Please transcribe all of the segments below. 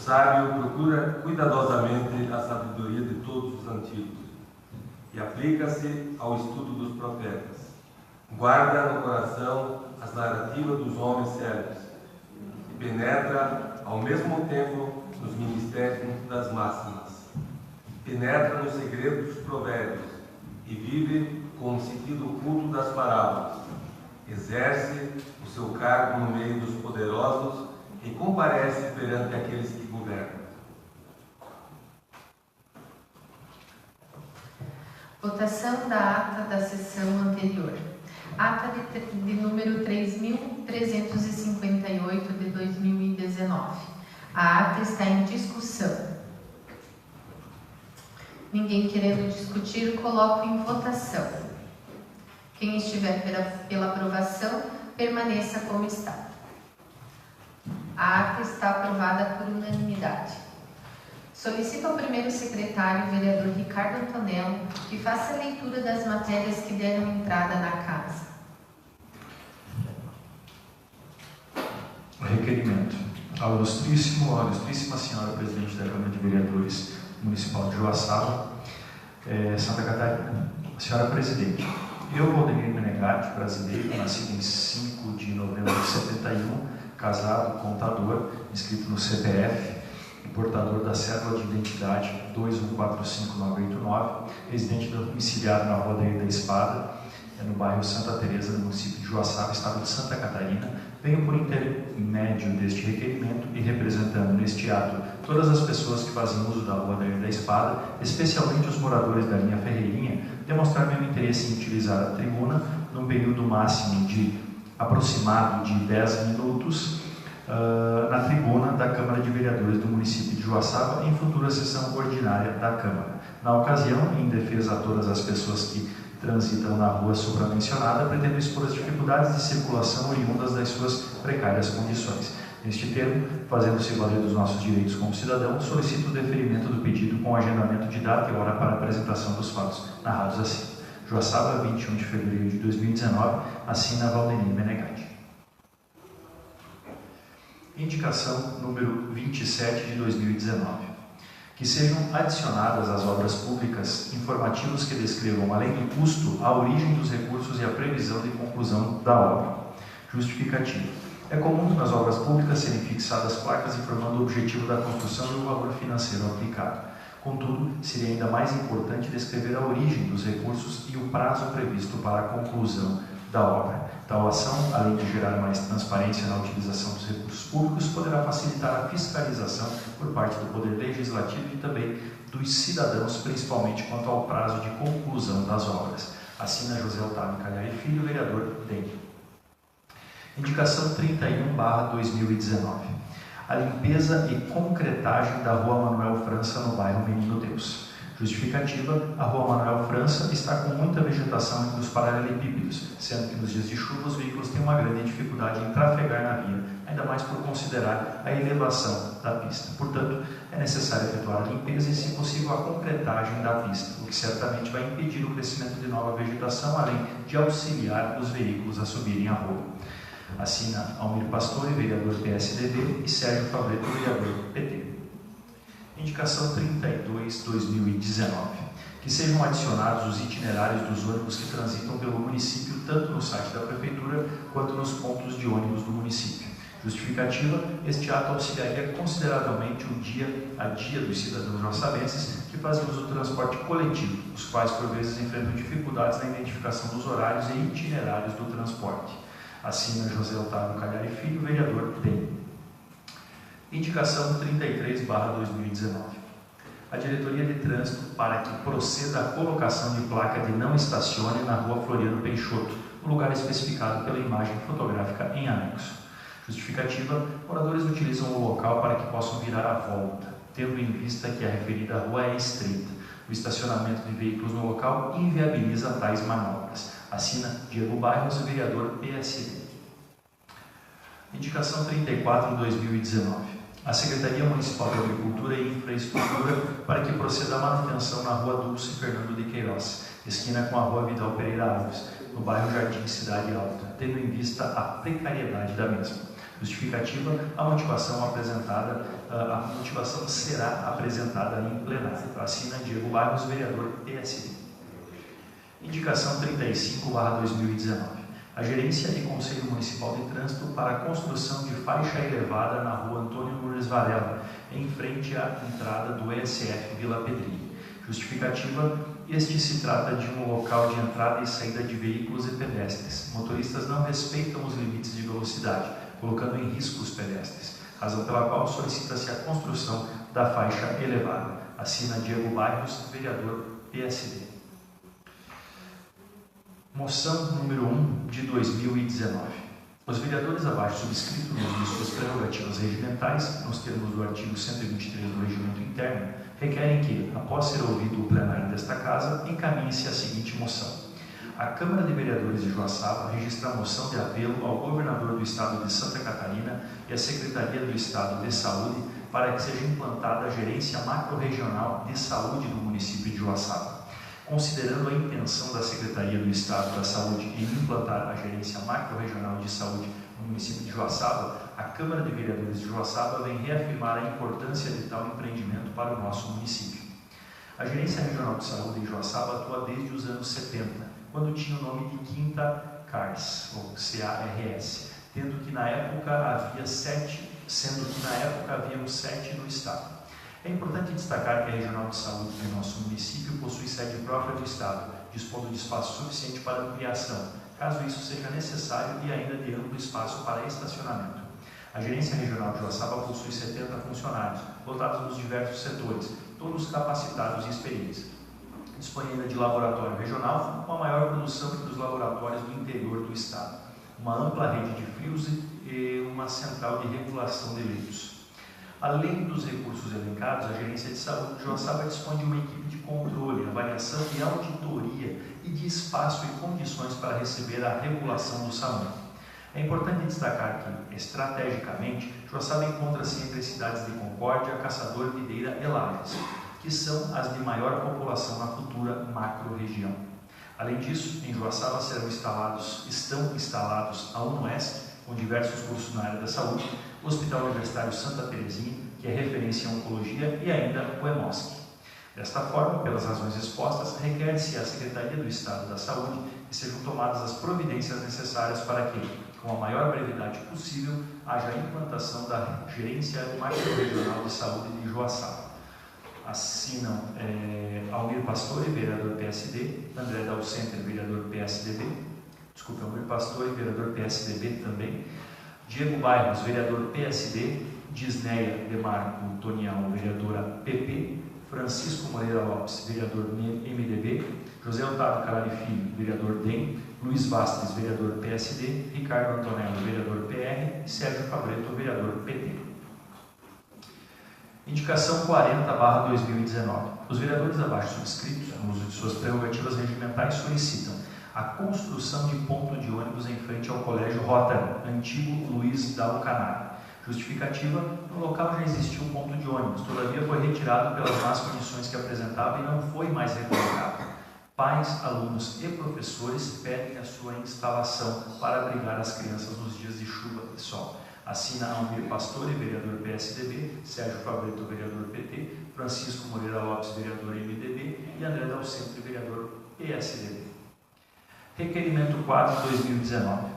sábio procura cuidadosamente a sabedoria de todos os antigos e aplica-se ao estudo dos profetas. Guarda no coração as narrativas dos homens sérios e penetra ao mesmo tempo nos mistérios das máximas. Penetra nos segredos dos provérbios e vive com o sentido oculto das parábolas. Exerce o seu cargo no meio dos poderosos e comparece perante aqueles que governam. Votação da ata da sessão anterior. Ata de número 3.358 de 2019. A ata está em discussão. Ninguém querendo discutir, coloco em votação. Quem estiver pela aprovação, permaneça como está. A ata está aprovada por unanimidade. Solicito ao primeiro secretário, vereador Ricardo Antonello, que faça a leitura das matérias que deram entrada na casa. Requerimento. Ao ilustríssima senhora presidente da Câmara de Vereadores Municipal de Joaçaba, Santa Catarina. Senhora presidente, eu, Valdemir Menegatti, brasileiro, nascido em 5 de novembro de 71, casado, contador, inscrito no CPF, e portador da cédula de identidade 2145989, residente domiciliado na Rua da Espada, no bairro Santa Teresa, no município de Joaçaba, estado de Santa Catarina, venho por intermédio deste requerimento e representando neste ato todas as pessoas que fazem uso da Rua da Espada, especialmente os moradores da linha Ferreirinha, demonstrar meu interesse em utilizar a tribuna num período máximo de aproximado de 10 minutos na tribuna da Câmara de Vereadores do município de Joaçaba em futura sessão ordinária da Câmara. Na ocasião, em defesa a todas as pessoas que transitam na rua supramencionada, pretendo expor as dificuldades de circulação oriundas das suas precárias condições. Neste termo, fazendo-se valer dos nossos direitos como cidadão, solicito o deferimento do pedido com agendamento de data e hora para a apresentação dos fatos narrados acima. Joaçaba, 21 de fevereiro de 2019, assina Valdemir Menegatti. Indicação número 27 de 2019. Que sejam adicionadas às obras públicas informativos que descrevam, além do custo, a origem dos recursos e a previsão de conclusão da obra. Justificativa. É comum nas obras públicas serem fixadas placas informando o objetivo da construção e o valor financeiro aplicado. Contudo, seria ainda mais importante descrever a origem dos recursos e o prazo previsto para a conclusão da obra. Tal ação, além de gerar mais transparência na utilização dos recursos públicos, poderá facilitar a fiscalização por parte do Poder Legislativo e também dos cidadãos, principalmente quanto ao prazo de conclusão das obras. Assina José Otávio Calhar e Filho, vereador DEM. Indicação 31/2019. A limpeza e concretagem da Rua Manuel França, no bairro Menino Deus. Justificativa, a Rua Manuel França está com muita vegetação entre os paralelepípedos, sendo que nos dias de chuva os veículos têm uma grande dificuldade em trafegar na via, ainda mais por considerar a elevação da pista. Portanto, é necessário efetuar a limpeza e, se possível, a concretagem da pista, o que certamente vai impedir o crescimento de nova vegetação, além de auxiliar os veículos a subirem a rua. Assina Almir Pastore, vereador PSDB, e Sérgio Fabreto, vereador PT. Indicação 32/2019. Que sejam adicionados os itinerários dos ônibus que transitam pelo município, tanto no site da Prefeitura quanto nos pontos de ônibus do município. Justificativa, este ato auxiliaria consideravelmente o dia a dia dos cidadãos joaçabenses que fazem uso do transporte coletivo, os quais por vezes enfrentam dificuldades na identificação dos horários e itinerários do transporte. Assina José Otávio Calhar e Filho, vereador DEM. Indicação 33/2019. A Diretoria de Trânsito para que proceda a colocação de placa de não estacione na Rua Floriano Peixoto, no lugar especificado pela imagem fotográfica em anexo. Justificativa, moradores utilizam o local para que possam virar a volta, tendo em vista que a referida rua é estreita. O estacionamento de veículos no local inviabiliza tais manobras. Assina Diego Bairros, vereador PSD. Indicação 34/2019. A Secretaria Municipal de Agricultura e Infraestrutura para que proceda a manutenção na Rua Dulce Fernando de Queiroz, esquina com a Rua Vidal Pereira Alves, no bairro Jardim Cidade Alta, tendo em vista a precariedade da mesma. Justificativa: a motivação será apresentada em plenário. Assina Diego Barros, vereador PSD. Indicação 35/2019. A Gerência e Conselho Municipal de Trânsito para a construção de faixa elevada na rua Antônio Nunes Varela, em frente à entrada do ESF Vila Pedrinho. Justificativa: este se trata de um local de entrada e saída de veículos e pedestres. Motoristas não respeitam os limites de velocidade, colocando em risco os pedestres, razão pela qual solicita-se a construção da faixa elevada. Assina Diego Barros, vereador PSD. Moção número 1 de 2019. Os vereadores abaixo subscritos, no uso de suas prerrogativas regimentais, nos termos do artigo 123 do Regimento Interno, requerem que, após ser ouvido o plenário desta Casa, encaminhe-se a seguinte moção. A Câmara de Vereadores de Joaçaba registra a moção de apelo ao Governador do Estado de Santa Catarina e à Secretaria do Estado de Saúde para que seja implantada a Gerência Macro-Regional de Saúde no município de Joaçaba. Considerando a intenção da Secretaria do Estado da Saúde em implantar a Gerência Macro-Regional de Saúde no município de Joaçaba, a Câmara de Vereadores de Joaçaba vem reafirmar a importância de tal empreendimento para o nosso município. A Gerência Regional de Saúde em Joaçaba atua desde os anos 70, quando tinha o nome de Quinta CARS, ou CARS, sendo que na época haviam 7 no estado. É importante destacar que a Regional de Saúde do nosso município possui sede própria do Estado, dispondo de espaço suficiente para ampliação, caso isso seja necessário, e ainda de amplo espaço para estacionamento. A Gerência Regional de Joaçaba possui 70 funcionários, lotados nos diversos setores, todos capacitados e experientes. Dispõe ainda de laboratório regional, com a maior produção entre os laboratórios do interior do Estado, uma ampla rede de frios e uma central de regulação de leitos. Além dos recursos elencados, a Gerência de Saúde de Joaçaba dispõe de uma equipe de controle, avaliação e auditoria e de espaço e condições para receber a regulação do SAMU. É importante destacar que, estrategicamente, Joaçaba encontra-se entre as cidades de Concórdia, Caçador, Videira e Lages, que são as de maior população na futura macro-região. Além disso, em Joaçaba estão instalados a UNOESC, com diversos cursos na área da saúde, o Hospital Universitário Santa Terezinha, que é referência em oncologia, e ainda o EMOSC. Desta forma, pelas razões expostas, requer-se à Secretaria do Estado da Saúde que sejam tomadas as providências necessárias para que, com a maior brevidade possível, haja a implantação da Gerência Macro-Regional de Saúde de Joaçaba. Assinam Almir Pastore, vereador PSD, André Dalcenter, vereador Almir Pastore, vereador PSDB também, Diego Barros, vereador PSD, Disneia Demarco Tonial, vereadora PP, Francisco Moreira Lopes, vereador MDB, José Otávio Calari Filho, vereador DEM, Luiz Vasques, vereador PSD, Ricardo Antonello, vereador PR e Sérgio Fabreto, vereador PT. Indicação 40/2019. Os vereadores abaixo subscritos, no uso de suas prerrogativas regimentais, solicitam a construção de ponto de ônibus em frente ao Colégio Rotary, antigo Luiz Dalcanari. Justificativa: no local já existia um ponto de ônibus, todavia foi retirado pelas más condições que apresentava e não foi mais recolocado. Pais, alunos e professores pedem a sua instalação para abrigar as crianças nos dias de chuva e sol. Assina Almir Pastore, vereador PSDB, Sérgio Fabreto, vereador PT, Francisco Moreira Lopes, vereador MDB e André Dalcentro, vereador PSDB. Requerimento 4/2019.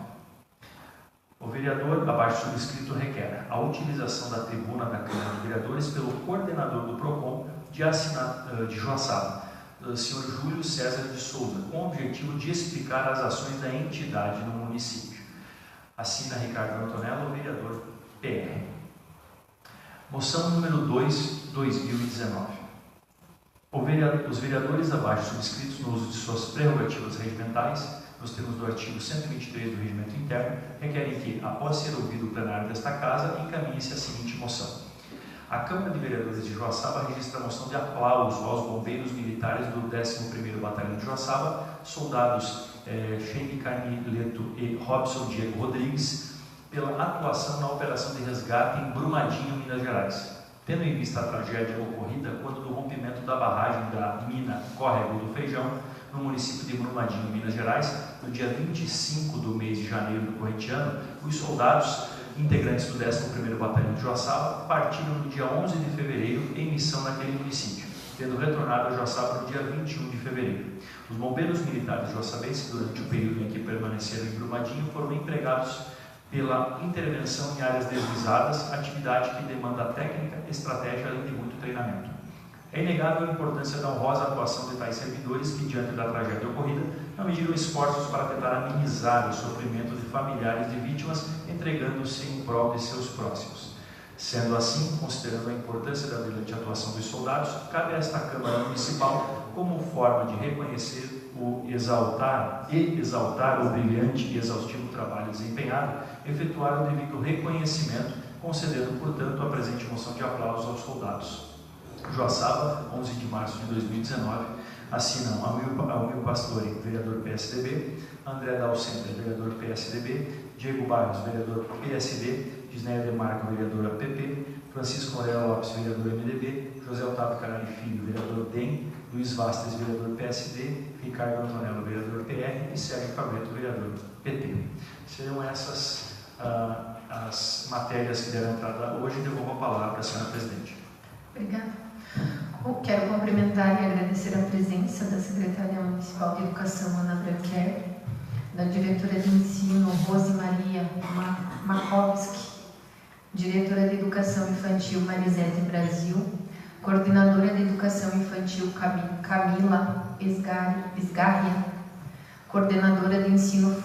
O vereador abaixo subscrito requer a utilização da tribuna da Câmara de Vereadores pelo coordenador do PROCON de Joaçaba, Sr. Júlio César de Souza, com o objetivo de explicar as ações da entidade no município. Assina Ricardo Antonello, vereador PR. Moção número 2/2019. Os vereadores abaixo subscritos, no uso de suas prerrogativas regimentais, nos termos do artigo 123 do Regimento Interno, requerem que, após ser ouvido o plenário desta Casa, encaminhe-se a seguinte moção. A Câmara de Vereadores de Joaçaba registra a moção de aplauso aos bombeiros militares do 11º Batalhão de Joaçaba, soldados Sheine Carnileto e Robson Diego Rodrigues, pela atuação na operação de resgate em Brumadinho, Minas Gerais. Tendo em vista a tragédia ocorrida quando do rompimento da barragem da mina Córrego do Feijão, no município de Brumadinho, Minas Gerais, no dia 25 do mês de janeiro do corrente ano, os soldados integrantes do 11º Batalhão de Joaçaba, partiram no dia 11 de fevereiro em missão naquele município, tendo retornado a Joaçaba no dia 21 de fevereiro. Os bombeiros militares joaçabenses, durante o período em que permaneceram em Brumadinho, foram empregados pela intervenção em áreas deslizadas, atividade que demanda técnica, estratégia, além de muito treinamento. É inegável a importância da honrosa atuação de tais servidores que, diante da tragédia ocorrida, não mediram esforços para tentar amenizar o sofrimento de familiares de vítimas, entregando-se em prol de seus próximos. Sendo assim, considerando a importância da brilhante atuação dos soldados, cabe a esta Câmara Municipal, como forma de reconhecer e exaltar o brilhante e exaustivo trabalho desempenhado, efetuar o devido reconhecimento, concedendo, portanto, a presente moção de aplausos aos soldados. Joaçaba, 11 de março de 2019, assinam Almir Pastore, vereador PSDB, André Dalcenter, vereador PSDB, Diego Barros, vereador PSD, Gisneia Demarco, vereadora PP, Francisco Moreira Lopes, vereador MDB, José Otávio Caralho Filho, vereador DEM, Luiz Vastes, vereador PSD, Ricardo Antonello, vereador PR e Sérgio Fabreto, vereador PT. Serão essas as matérias que deram entrada hoje. Devolvo a palavra à senhora presidente. Obrigada. Quero cumprimentar e agradecer a presença da Secretaria Municipal de Educação, Ana Branquer, da diretora de ensino, Rose Maria Makovski, diretora de Educação Infantil, Marisete Brasil, coordenadora de Educação Infantil, Camila Esgarria, coordenadora de Ensino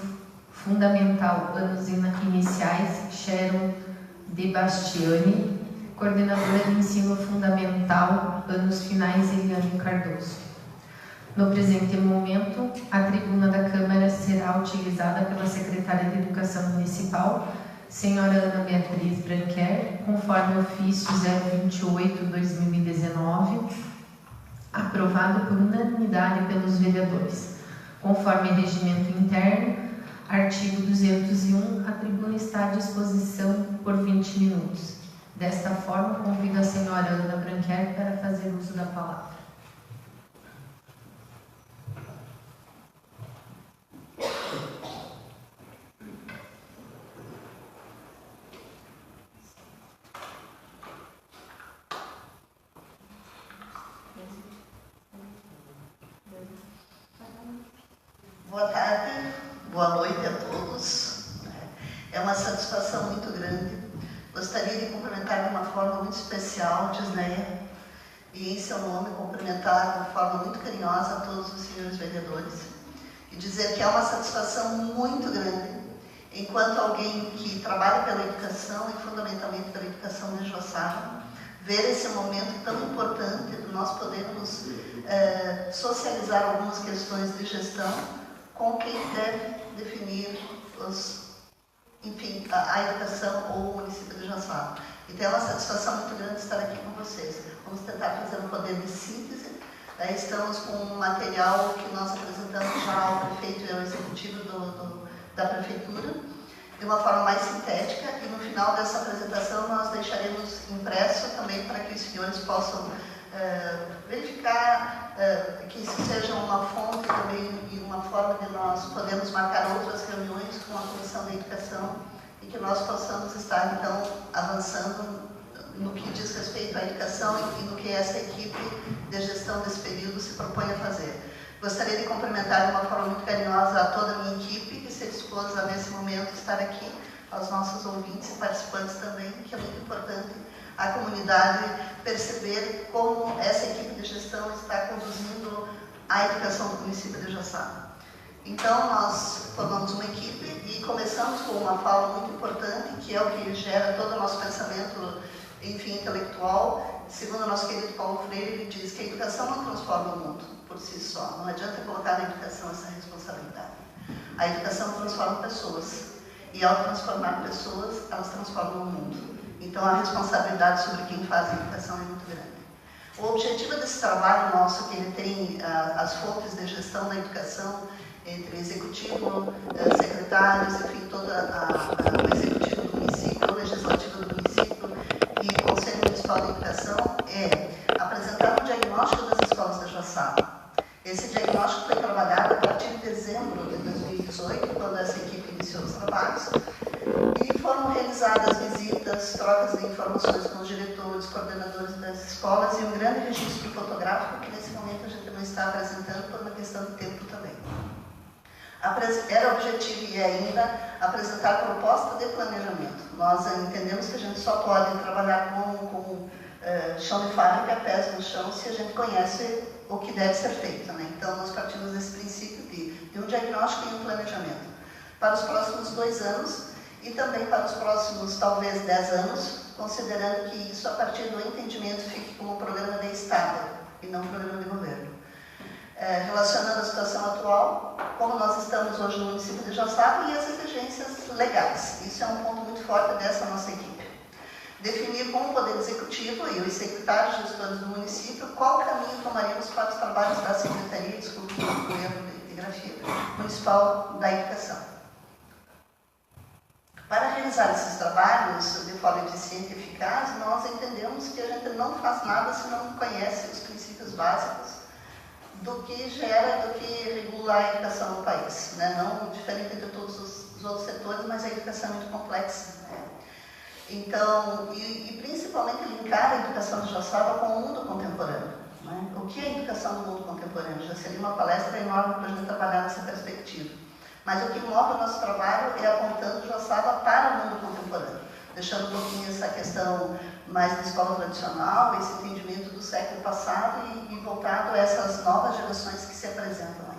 Fundamental, anos iniciais, Sharon De Bastiani, coordenadora de Ensino Fundamental, anos finais, Eliane Cardoso. No presente momento, a tribuna da Câmara será utilizada pela Secretária de Educação Municipal, senhora Ana Beatriz Branquer, conforme ofício 028/2019, aprovado por unanimidade pelos vereadores. Conforme regimento interno, artigo 201, a tribuna está à disposição por 20 minutos. Desta forma, convido a senhora Ana Branquer para fazer uso da palavra. Boa tarde, boa noite a todos. É uma satisfação muito grande. Gostaria de cumprimentar de uma forma muito especial a Gisneia e, em seu nome, cumprimentar de uma forma muito carinhosa a todos os senhores vereadores e dizer que é uma satisfação muito grande, enquanto alguém que trabalha pela educação e fundamentalmente pela educação de Joaçaba, ver esse momento tão importante de nós podermos socializar algumas questões de gestão com quem deve definir a educação ou o município de Joaçaba. Então é uma satisfação muito grande estar aqui com vocês. Vamos tentar fazer um poder de síntese. Estamos com um material que nós apresentamos já ao prefeito e ao executivo da prefeitura, de uma forma mais sintética, e no final dessa apresentação nós deixaremos impresso também para que os senhores possam verificar que isso seja uma fonte também e uma forma de nós podermos marcar outras reuniões com a Comissão de Educação e que nós possamos estar, então, avançando no que diz respeito à educação e no que essa equipe de gestão desse período se propõe a fazer. Gostaria de cumprimentar de uma forma muito carinhosa a toda a minha equipe que se dispôs a, nesse momento, estar aqui, aos nossos ouvintes e participantes também, que é muito importante a comunidade perceber como essa equipe de gestão está conduzindo a educação do município de Joaçaba. Então, nós formamos uma equipe e começamos com uma fala muito importante, que é o que gera todo o nosso pensamento, intelectual. Segundo o nosso querido Paulo Freire, ele diz que a educação não transforma o mundo por si só. Não adianta colocar na educação essa responsabilidade. A educação transforma pessoas. E ao transformar pessoas, elas transformam o mundo. Então, a responsabilidade sobre quem faz a educação é muito grande. O objetivo desse trabalho nosso, que ele tem as fontes de gestão da educação, entre executivo, secretários, todo o executivo do município, o legislativo do município e o Conselho Municipal de Educação, é apresentar um diagnóstico das escolas da Joaçaba. Esse diagnóstico foi trabalhado a partir de dezembro de 2018, quando essa equipe iniciou os trabalhos, e foram realizados organizadas visitas, trocas de informações com os diretores, coordenadores das escolas e um grande registro fotográfico que nesse momento a gente não está apresentando por uma questão de tempo também. Era objetivo e ainda apresentar proposta de planejamento. Nós entendemos que a gente só pode trabalhar com chão de fábrica, pés no chão, se a gente conhece o que deve ser feito, né? Então, nós partimos desse princípio de um diagnóstico e um planejamento para os próximos 2 anos e também para os próximos, talvez, 10 anos, considerando que isso, a partir do entendimento, fique como um programa de Estado e não um programa de governo. Relacionando a situação atual, como nós estamos hoje no município de Joaçaba e as exigências legais. Isso é um ponto muito forte dessa nossa equipe. Definir com o Poder Executivo e os secretários gestores do município qual caminho tomaríamos para os trabalhos da Secretaria de Cultura, e Grafia Municipal da Educação. Para realizar esses trabalhos de forma eficiente e eficaz, nós entendemos que a gente não faz nada se não conhece os princípios básicos do que gera, do que regula a educação no país, né? Não diferente de todos os outros setores, mas a educação é muito complexa, né? Então, e principalmente linkar a educação de Joaçaba com o mundo contemporâneo, né? O que é a educação no mundo contemporâneo? Já seria uma palestra enorme para a gente trabalhar nessa perspectiva. Mas o que move o nosso trabalho é apontando Joaçaba para o mundo contemporâneo, deixando um pouquinho essa questão mais da escola tradicional, esse entendimento do século passado e voltado a essas novas gerações que se apresentam aí.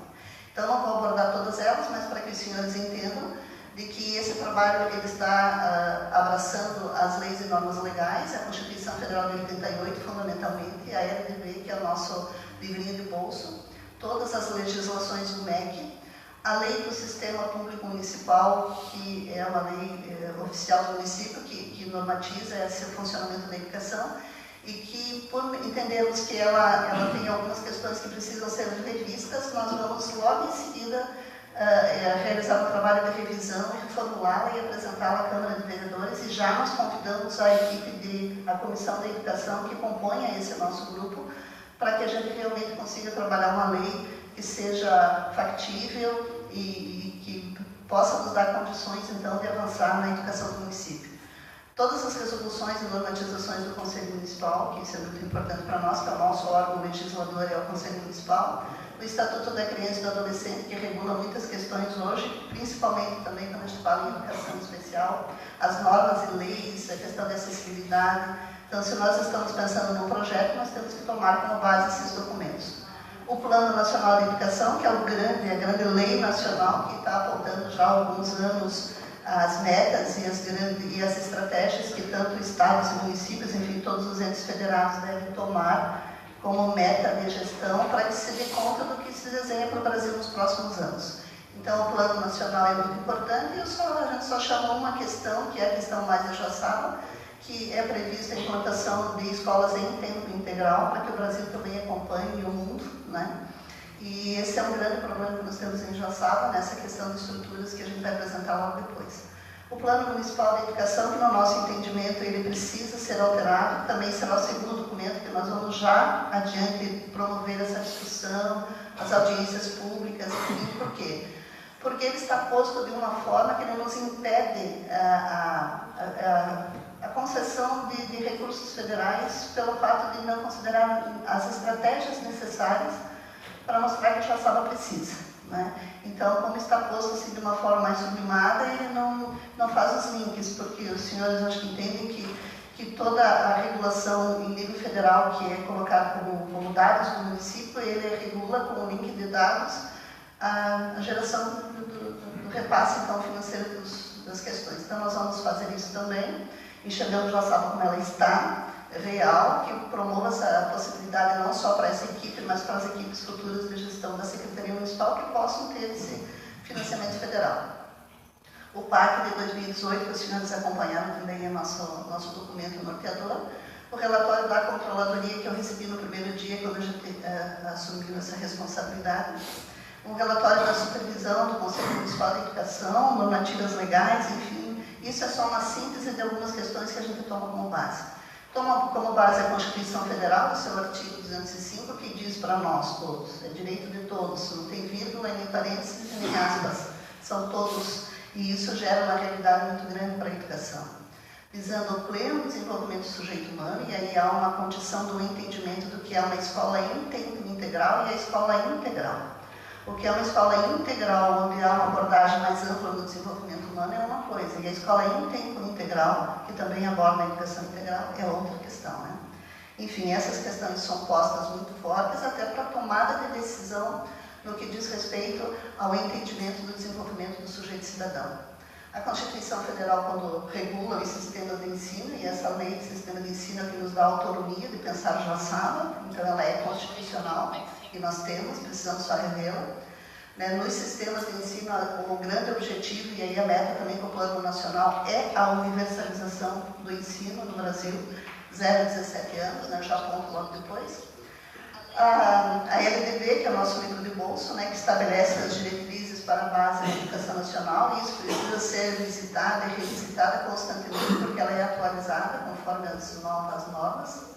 Então, não vou abordar todas elas, mas para que os senhores entendam de que esse trabalho ele está abraçando as leis e normas legais, a Constituição Federal de 88, fundamentalmente, a LDB, que é o nosso livrinho de bolso, todas as legislações do MEC, a lei do Sistema Público Municipal, que é uma lei oficial do município, que normatiza esse funcionamento da educação, e que, por entendermos que ela tem algumas questões que precisam ser revistas, nós vamos logo em seguida realizar um trabalho de revisão, reformulá-la e apresentá-la à Câmara de Vereadores, e já nós convidamos a equipe a Comissão da Educação que compõe esse nosso grupo, para que a gente realmente consiga trabalhar uma lei que seja factível e que possa nos dar condições, então, de avançar na educação do município. Todas as resoluções e normatizações do Conselho Municipal, que isso é muito importante para nós, que é o nosso órgão legislador, é o Conselho Municipal, o Estatuto da Criança e do Adolescente, que regula muitas questões hoje, principalmente também quando a gente fala em educação especial, as normas e leis, a questão da acessibilidade. Então, se nós estamos pensando num projeto, nós temos que tomar como base esses documentos. O Plano Nacional de Educação, que é a grande lei nacional, que está apontando já há alguns anos as metas e as estratégias que tanto estados e municípios, enfim, todos os entes federados devem tomar como meta de gestão para que se dê conta do que se desenha para o Brasil nos próximos anos. Então, o Plano Nacional é muito importante e a gente só chamou uma questão, que é a questão mais de Joaçaba, que é prevista a implantação de escolas em tempo integral, para que o Brasil também acompanhe o mundo, né? E esse é um grande problema que nós temos em Joaçaba, nessa questão de estruturas que a gente vai apresentar logo depois. O Plano Municipal de Educação, que no nosso entendimento ele precisa ser alterado, também será o segundo documento que nós vamos já adiante promover essa discussão, as audiências públicas, enfim, por quê? Porque ele está posto de uma forma que ele nos impede a concessão de recursos federais pelo fato de não considerar as estratégias necessárias para mostrar que a Joaçaba precisa, né? Então, como está posto assim de uma forma mais sublimada, ele não faz os links, porque os senhores acho que entendem que toda a regulação em nível federal, que é colocada como dados do município, ele regula com o link de dados a geração do repasse então, financeiro das questões. Então, nós vamos fazer isso também, enxergando Joaçaba como ela está, real, que promova essa possibilidade não só para essa equipe, mas para as equipes futuras de gestão da Secretaria Municipal que possam ter esse financiamento federal. O PAC de 2018, que os senhores acompanharam também, é nosso documento norteador. O relatório da Controladoria, que eu recebi no primeiro dia, quando a gente assumiu essa responsabilidade. Um relatório da supervisão do Conselho Municipal de Educação, normativas legais, enfim. Isso é só uma síntese de algumas questões que a gente toma como base. Toma como base a Constituição Federal, o seu artigo 205, que diz para nós todos, é direito de todos, não tem vírgula, nem parênteses, nem aspas, são todos, e isso gera uma realidade muito grande para a educação. visando o pleno desenvolvimento do sujeito humano, e aí há uma condição do entendimento do que é uma escola integral e a escola integral. O que é uma escola integral, onde há uma abordagem mais ampla do desenvolvimento humano, é uma coisa, e a escola integral, que também aborda a educação integral, é outra questão, né? Enfim, essas questões são postas muito fortes até para a tomada de decisão no que diz respeito ao entendimento do desenvolvimento do sujeito cidadão. A Constituição Federal, quando regula os sistemas de ensino, e essa lei de sistema de ensino é que nos dá autonomia de pensar Joaçaba, então ela é constitucional, e nós temos, precisamos só revê-la. Nos sistemas de ensino, o grande objetivo, e aí a meta também com o Plano Nacional, é a universalização do ensino no Brasil, 0 a 17 anos, já aponto logo depois. A LDB, que é o nosso livro de bolso, que estabelece as diretrizes para a base da educação nacional, e isso precisa ser visitada e revisitada constantemente, porque ela é atualizada conforme as novas normas.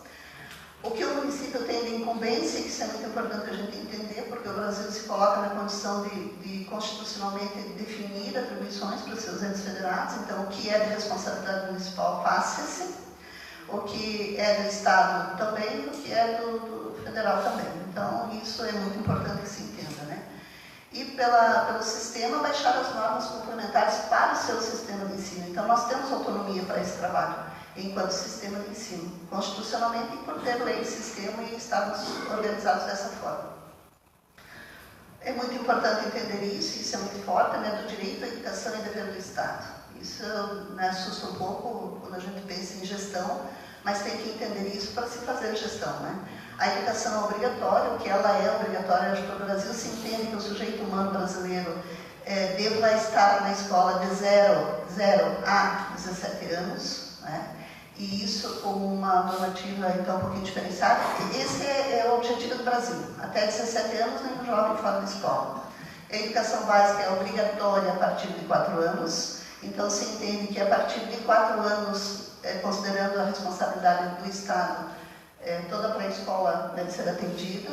O que o município tem de incumbência, que isso é muito importante a gente entender, porque o Brasil se coloca na condição de constitucionalmente definir atribuições para os seus entes federados, então o que é de responsabilidade municipal passa-se, o que é do Estado também, o que é do federal também. Então, isso é muito importante que se entenda, né? E pelo sistema, baixar as normas complementares para o seu sistema de ensino. Então, nós temos autonomia para esse trabalho, enquanto sistema de ensino, constitucionalmente, por ter lei de sistema e estarmos organizados dessa forma. É muito importante entender isso é muito forte, do direito à educação e dever do Estado. Isso assusta um pouco quando a gente pensa em gestão, mas tem que entender isso para se fazer gestão, A educação é obrigatória, o que ela é obrigatória hoje para o Brasil, se entende que o sujeito humano brasileiro deva estar na escola de 0 a 17 anos, e isso com uma normativa então um pouquinho diferenciada. Esse é o objetivo do Brasil, até 17 anos nenhum jovem fora da escola. A educação básica é obrigatória a partir de 4 anos, então se entende que a partir de 4 anos, considerando a responsabilidade do Estado, toda a pré-escola deve ser atendida,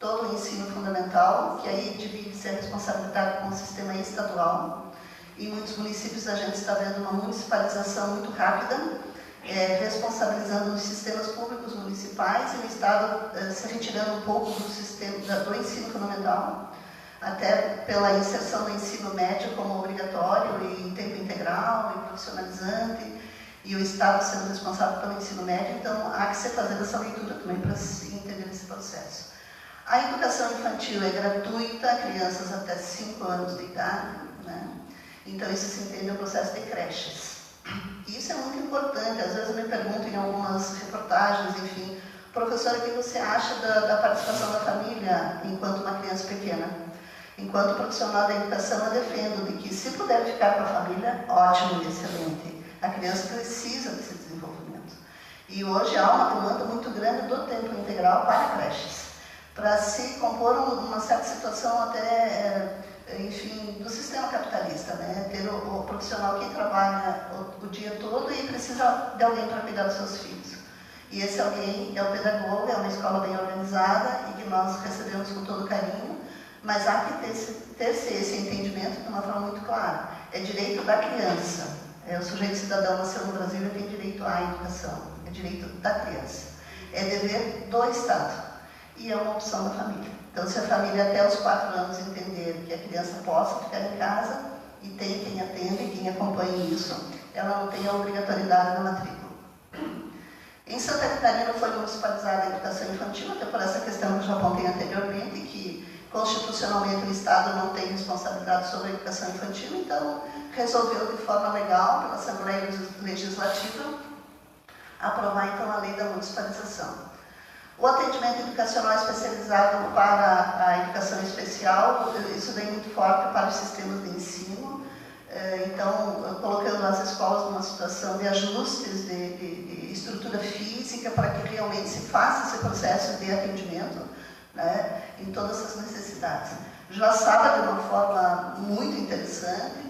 todo o ensino fundamental, que aí divide-se a responsabilidade com o sistema estadual. Em muitos municípios a gente está vendo uma municipalização muito rápida, responsabilizando os sistemas públicos municipais e o Estado se retirando um pouco do sistema do ensino fundamental, até pela inserção do ensino médio como obrigatório e em tempo integral e profissionalizante, e o Estado sendo responsável pelo ensino médio, então há que se fazer essa leitura também para se entender esse processo. A educação infantil é gratuita a crianças até 5 anos de idade, Então isso se entende no processo de creches. E isso é muito importante, às vezes eu me pergunto em algumas reportagens, enfim, professora, o que você acha da participação da família enquanto uma criança pequena? Enquanto profissional da educação, eu defendo de que se puder ficar com a família, ótimo e excelente. A criança precisa desse desenvolvimento. E hoje há uma demanda muito grande do tempo integral para creches, para se compor uma certa situação até, enfim, do sistema capitalista, ter o profissional que trabalha o dia todo e precisa de alguém para cuidar dos seus filhos. E esse alguém é o pedagogo, é uma escola bem organizada e que nós recebemos com todo carinho, mas há que ter esse entendimento de uma forma muito clara. É direito da criança. O sujeito cidadão nasceu no Brasil e tem direito à educação. É direito da criança. É dever do Estado. E é uma opção da família. Então, se a família até os 4 anos entender que a criança possa ficar em casa e tem quem atende, quem acompanhe isso, ela não tem a obrigatoriedade da matrícula. Em Santa Catarina foi municipalizada a educação infantil, até por essa questão que eu já apontei anteriormente, que constitucionalmente o Estado não tem responsabilidade sobre a educação infantil, então resolveu de forma legal, pela Assembleia Legislativa, aprovar então a lei da municipalização. O atendimento educacional especializado para a educação especial, isso vem muito forte para os sistemas de ensino, então colocando as escolas numa situação de ajustes de estrutura física para que realmente se faça esse processo de atendimento, em todas as necessidades. Joaçaba, de uma forma muito interessante,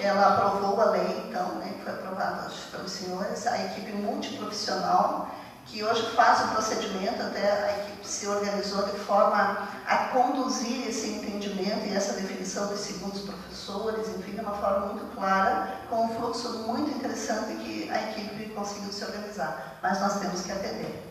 ela aprovou a lei, então, que foi aprovada pelos senhores, a equipe multiprofissional, que hoje faz o procedimento, até a equipe se organizou de forma a conduzir esse entendimento e essa definição de segundos professores, enfim, de uma forma muito clara, com um fluxo muito interessante que a equipe conseguiu se organizar, mas nós temos que atender.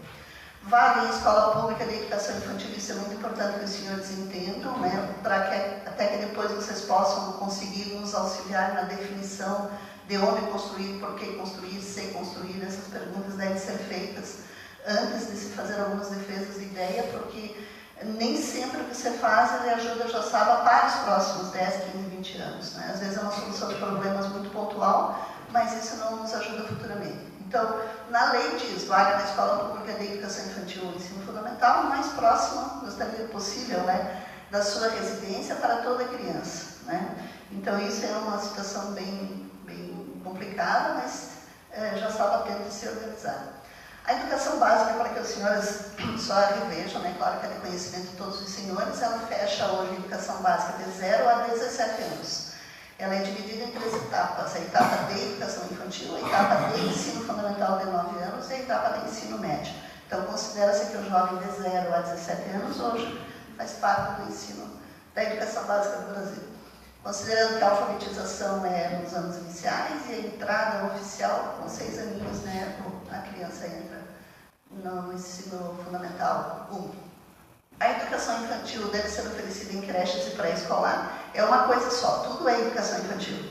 Vaga em escola pública de educação infantil, isso é muito importante que os senhores entendam, né, para que até que depois vocês possam conseguir nos auxiliar na definição de onde construir, por que construir, se construir. Essas perguntas devem ser feitas antes de se fazer algumas defesas de ideia, porque nem sempre o que você faz ele ajuda a Joaçaba para os próximos 10, 15, 20 anos. Né? Às vezes é uma solução de problemas muito pontual, mas isso não nos ajuda futuramente. Então, na lei diz, vaga na escola pública de educação infantil ou ensino fundamental, mais próximo, gostaria possível, né, da sua residência para toda criança. Né? Então, isso é uma situação bem complicada, mas Joaçaba tenta se organizar. A educação básica, para que os senhores só revejam, né, claro que é de conhecimento de todos os senhores, ela fecha hoje a educação básica de 0 a 17 anos. Ela é dividida em 3 etapas, a etapa de educação infantil, a etapa de ensino fundamental de 9 anos e a etapa de ensino médio. Então, considera-se que o jovem de 0 a 17 anos hoje faz parte do ensino da educação básica do Brasil. Considerando que a alfabetização é nos anos iniciais e a entrada oficial com 6 aninhos, né, a criança entra no ensino fundamental 1. A educação infantil deve ser oferecida em creches e pré-escolar. É uma coisa só, tudo é educação infantil.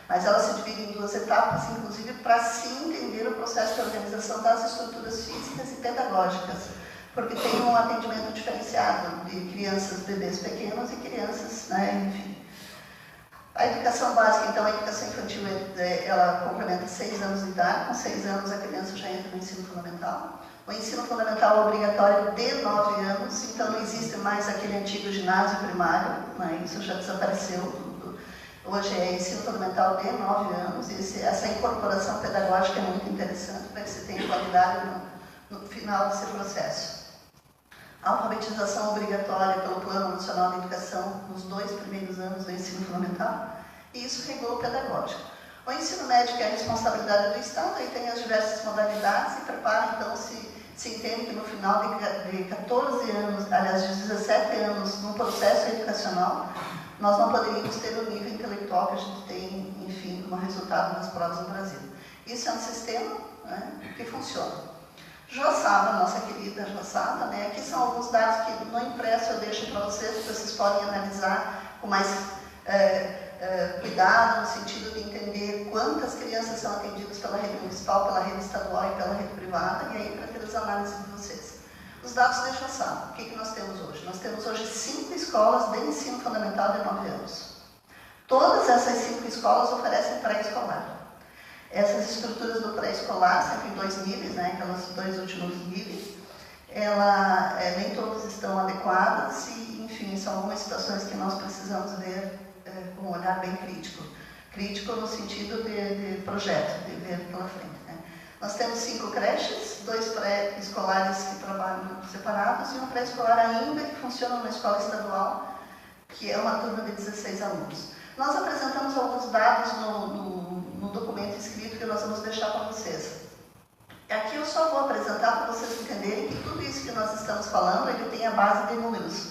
Mas ela se divide em 2 etapas, inclusive para se entender o processo de organização das estruturas físicas e pedagógicas, porque tem um atendimento diferenciado de crianças, bebês pequenos e crianças, né, enfim. A educação básica, então, a educação infantil, ela complementa 6 anos de idade, com 6 anos a criança já entra no ensino fundamental. O ensino fundamental é obrigatório de 9 anos, então não existe mais aquele antigo ginásio primário, né? Isso já desapareceu. Hoje é ensino fundamental de 9 anos, e essa incorporação pedagógica é muito interessante para que se tenha qualidade no final desse processo. A alfabetização obrigatória pelo Plano Nacional de Educação nos 2 primeiros anos do ensino fundamental, e isso regula o pedagógico. O ensino médio é a responsabilidade do Estado, e tem as diversas modalidades e prepara, então, se entende que no final de 14 anos, aliás, de 17 anos, no processo educacional, nós não poderíamos ter o nível intelectual que a gente tem, enfim, no resultado das provas no Brasil. Isso é um sistema, né, que funciona. Joaçaba, nossa querida Joaçaba, né? Aqui são alguns dados que no impresso eu deixo para vocês, que vocês podem analisar com mais cuidado, no sentido de entender quantas crianças são atendidas pela rede municipal, pela rede estadual e pela rede privada, e aí para ter as análises de vocês. Os dados de Joaçaba, o que nós temos hoje? Nós temos hoje 5 escolas de ensino fundamental de 9 anos. Todas essas 5 escolas oferecem pré-escolar. Essas estruturas do pré-escolar, sempre em 2 níveis, né, aqueles 2 últimos níveis, nem todas estão adequadas e, enfim, são algumas situações que nós precisamos ver com um olhar bem crítico. Crítico no sentido de projeto, de ver pela frente. Né? Nós temos 5 creches, 2 pré-escolares que trabalham separados e um pré-escolar ainda que funciona na escola estadual, que é uma turma de 16 alunos. Nós apresentamos alguns dados no documento escrito que nós vamos deixar para vocês. Aqui eu só vou apresentar para vocês entenderem que tudo isso que nós estamos falando, ele tem a base de números,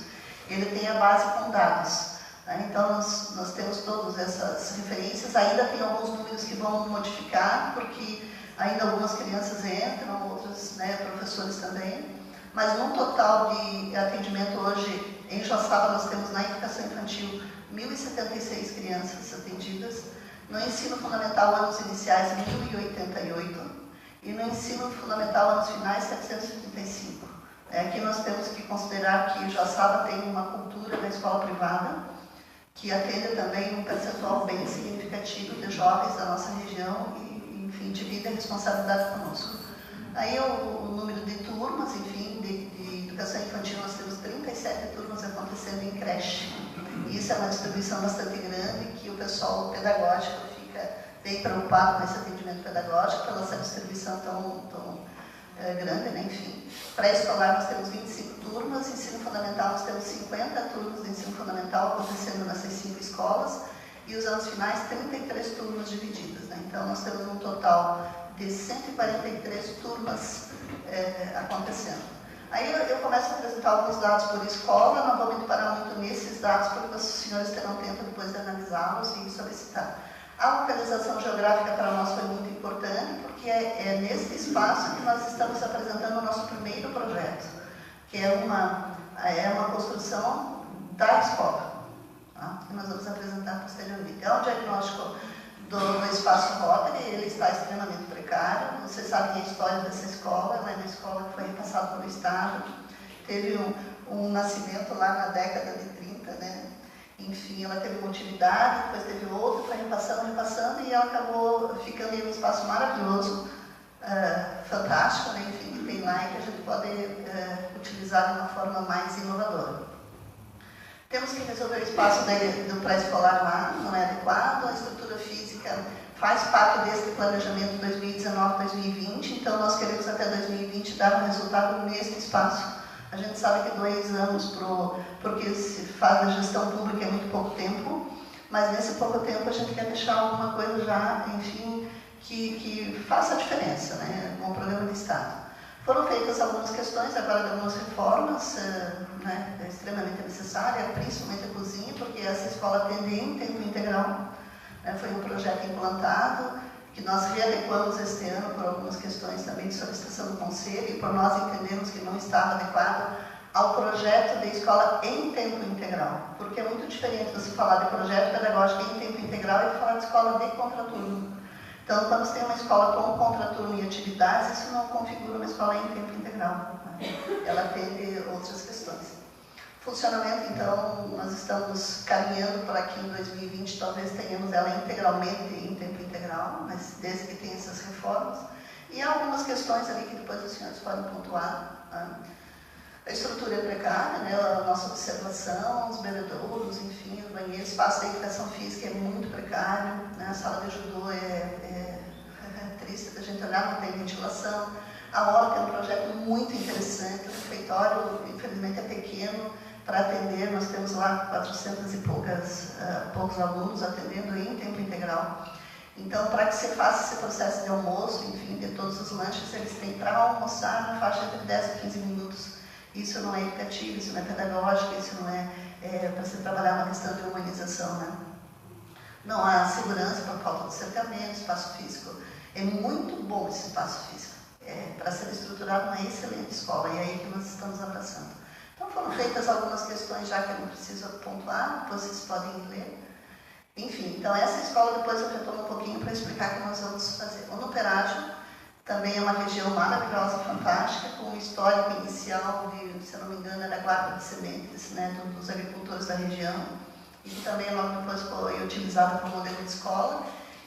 ele tem a base com dados. Né? Então nós temos todas essas referências, ainda tem alguns números que vão modificar, porque ainda algumas crianças entram, outros, né, professores também. Mas no total de atendimento hoje, em Joaçaba, nós temos na educação infantil 1.076 crianças atendidas, no ensino fundamental, anos iniciais, 1.088, e no ensino fundamental, anos finais, 735. Aqui nós temos que considerar que Joaçaba tem uma cultura da escola privada, que atende também um percentual bem significativo de jovens da nossa região e, enfim, divide a responsabilidade conosco. Aí o número de turmas, enfim, de educação infantil, nós temos 37 turmas acontecendo em creche. Isso é uma distribuição bastante grande, que o pessoal pedagógico fica bem preocupado com esse atendimento pedagógico, pela essa distribuição tão grande, né? Enfim. Pré-escolar nós temos 25 turmas, ensino fundamental nós temos 50 turmas de ensino fundamental acontecendo nessas 5 escolas, e os anos finais 33 turmas divididas. Né? Então nós temos um total de 143 turmas acontecendo. Aí eu começo a apresentar alguns dados por escola, não vou me parar esses dados porque os senhores terão tempo depois de analisá-los e solicitar. A localização geográfica para nós foi muito importante, porque é nesse espaço que nós estamos apresentando o nosso primeiro projeto, que é uma construção da escola, tá? Que nós vamos apresentar posteriormente. É um diagnóstico do espaço Rotary, ele está extremamente precário. Vocês sabem a história dessa escola, ela é uma escola que foi repassada pelo Estado, teve um nascimento lá na década de 30, né? Enfim, ela teve uma utilidade, depois teve outra, foi repassando, e ela acabou ficando em um espaço maravilhoso, fantástico, né? Enfim, que tem lá e que a gente pode utilizar de uma forma mais inovadora. Temos que resolver o espaço do pré-escolar lá, não é adequado, a estrutura física faz parte deste planejamento 2019-2020, então nós queremos até 2020 dar um resultado neste espaço. A gente sabe que 2 anos, porque se faz a gestão pública é muito pouco tempo, mas nesse pouco tempo a gente quer deixar alguma coisa já, enfim, que faça a diferença, né, com o programa de Estado. Foram feitas algumas questões agora de algumas reformas, né, extremamente necessárias, principalmente a cozinha, porque essa escola atende em tempo integral, né, foi um projeto implantado, que nós readequamos este ano por algumas questões também de solicitação do Conselho, e por nós entendermos que não estava adequado ao projeto de escola em tempo integral, porque é muito diferente você falar de projeto pedagógico em tempo integral e falar de escola de contraturno. Então, quando você tem uma escola com contraturno e atividades, isso não configura uma escola em tempo integral, né? Ela atende outras questões. Funcionamento, então, nós estamos caminhando para que em 2020 talvez tenhamos ela integralmente em tempo integral, mas desde que tenha essas reformas. E há algumas questões ali que depois os senhores podem pontuar. Né? A estrutura é precária, né? A nossa observação, os bebedouros, enfim, o banheiro, o espaço da educação física é muito precário, né? A sala de judô é triste da gente olhar, não tem ventilação. A aula tem um projeto muito interessante, o refeitório, infelizmente, é pequeno para atender. Nós temos lá 400 e poucos alunos atendendo em tempo integral. Então, para que se faça esse processo de almoço, enfim, de todos os lanches, eles têm para almoçar na faixa de 10 a 15 minutos. Isso não é educativo, isso não é pedagógico, isso não é para se trabalhar uma questão de humanização, né? Não há segurança por falta de cercamento, espaço físico. É muito bom esse espaço físico. Para ser estruturado uma excelente escola, e é aí que nós estamos abraçando. Então foram feitas algumas questões já que eu não preciso pontuar, vocês podem ler. Enfim, então essa escola depois eu retomo um pouquinho para explicar o que nós vamos fazer. O Nuperágio também é uma região maravilhosa, fantástica, com um histórico inicial de, se eu não me engano, era a guarda de sementes, né, dos agricultores da região, e que também logo depois foi utilizada como modelo de escola.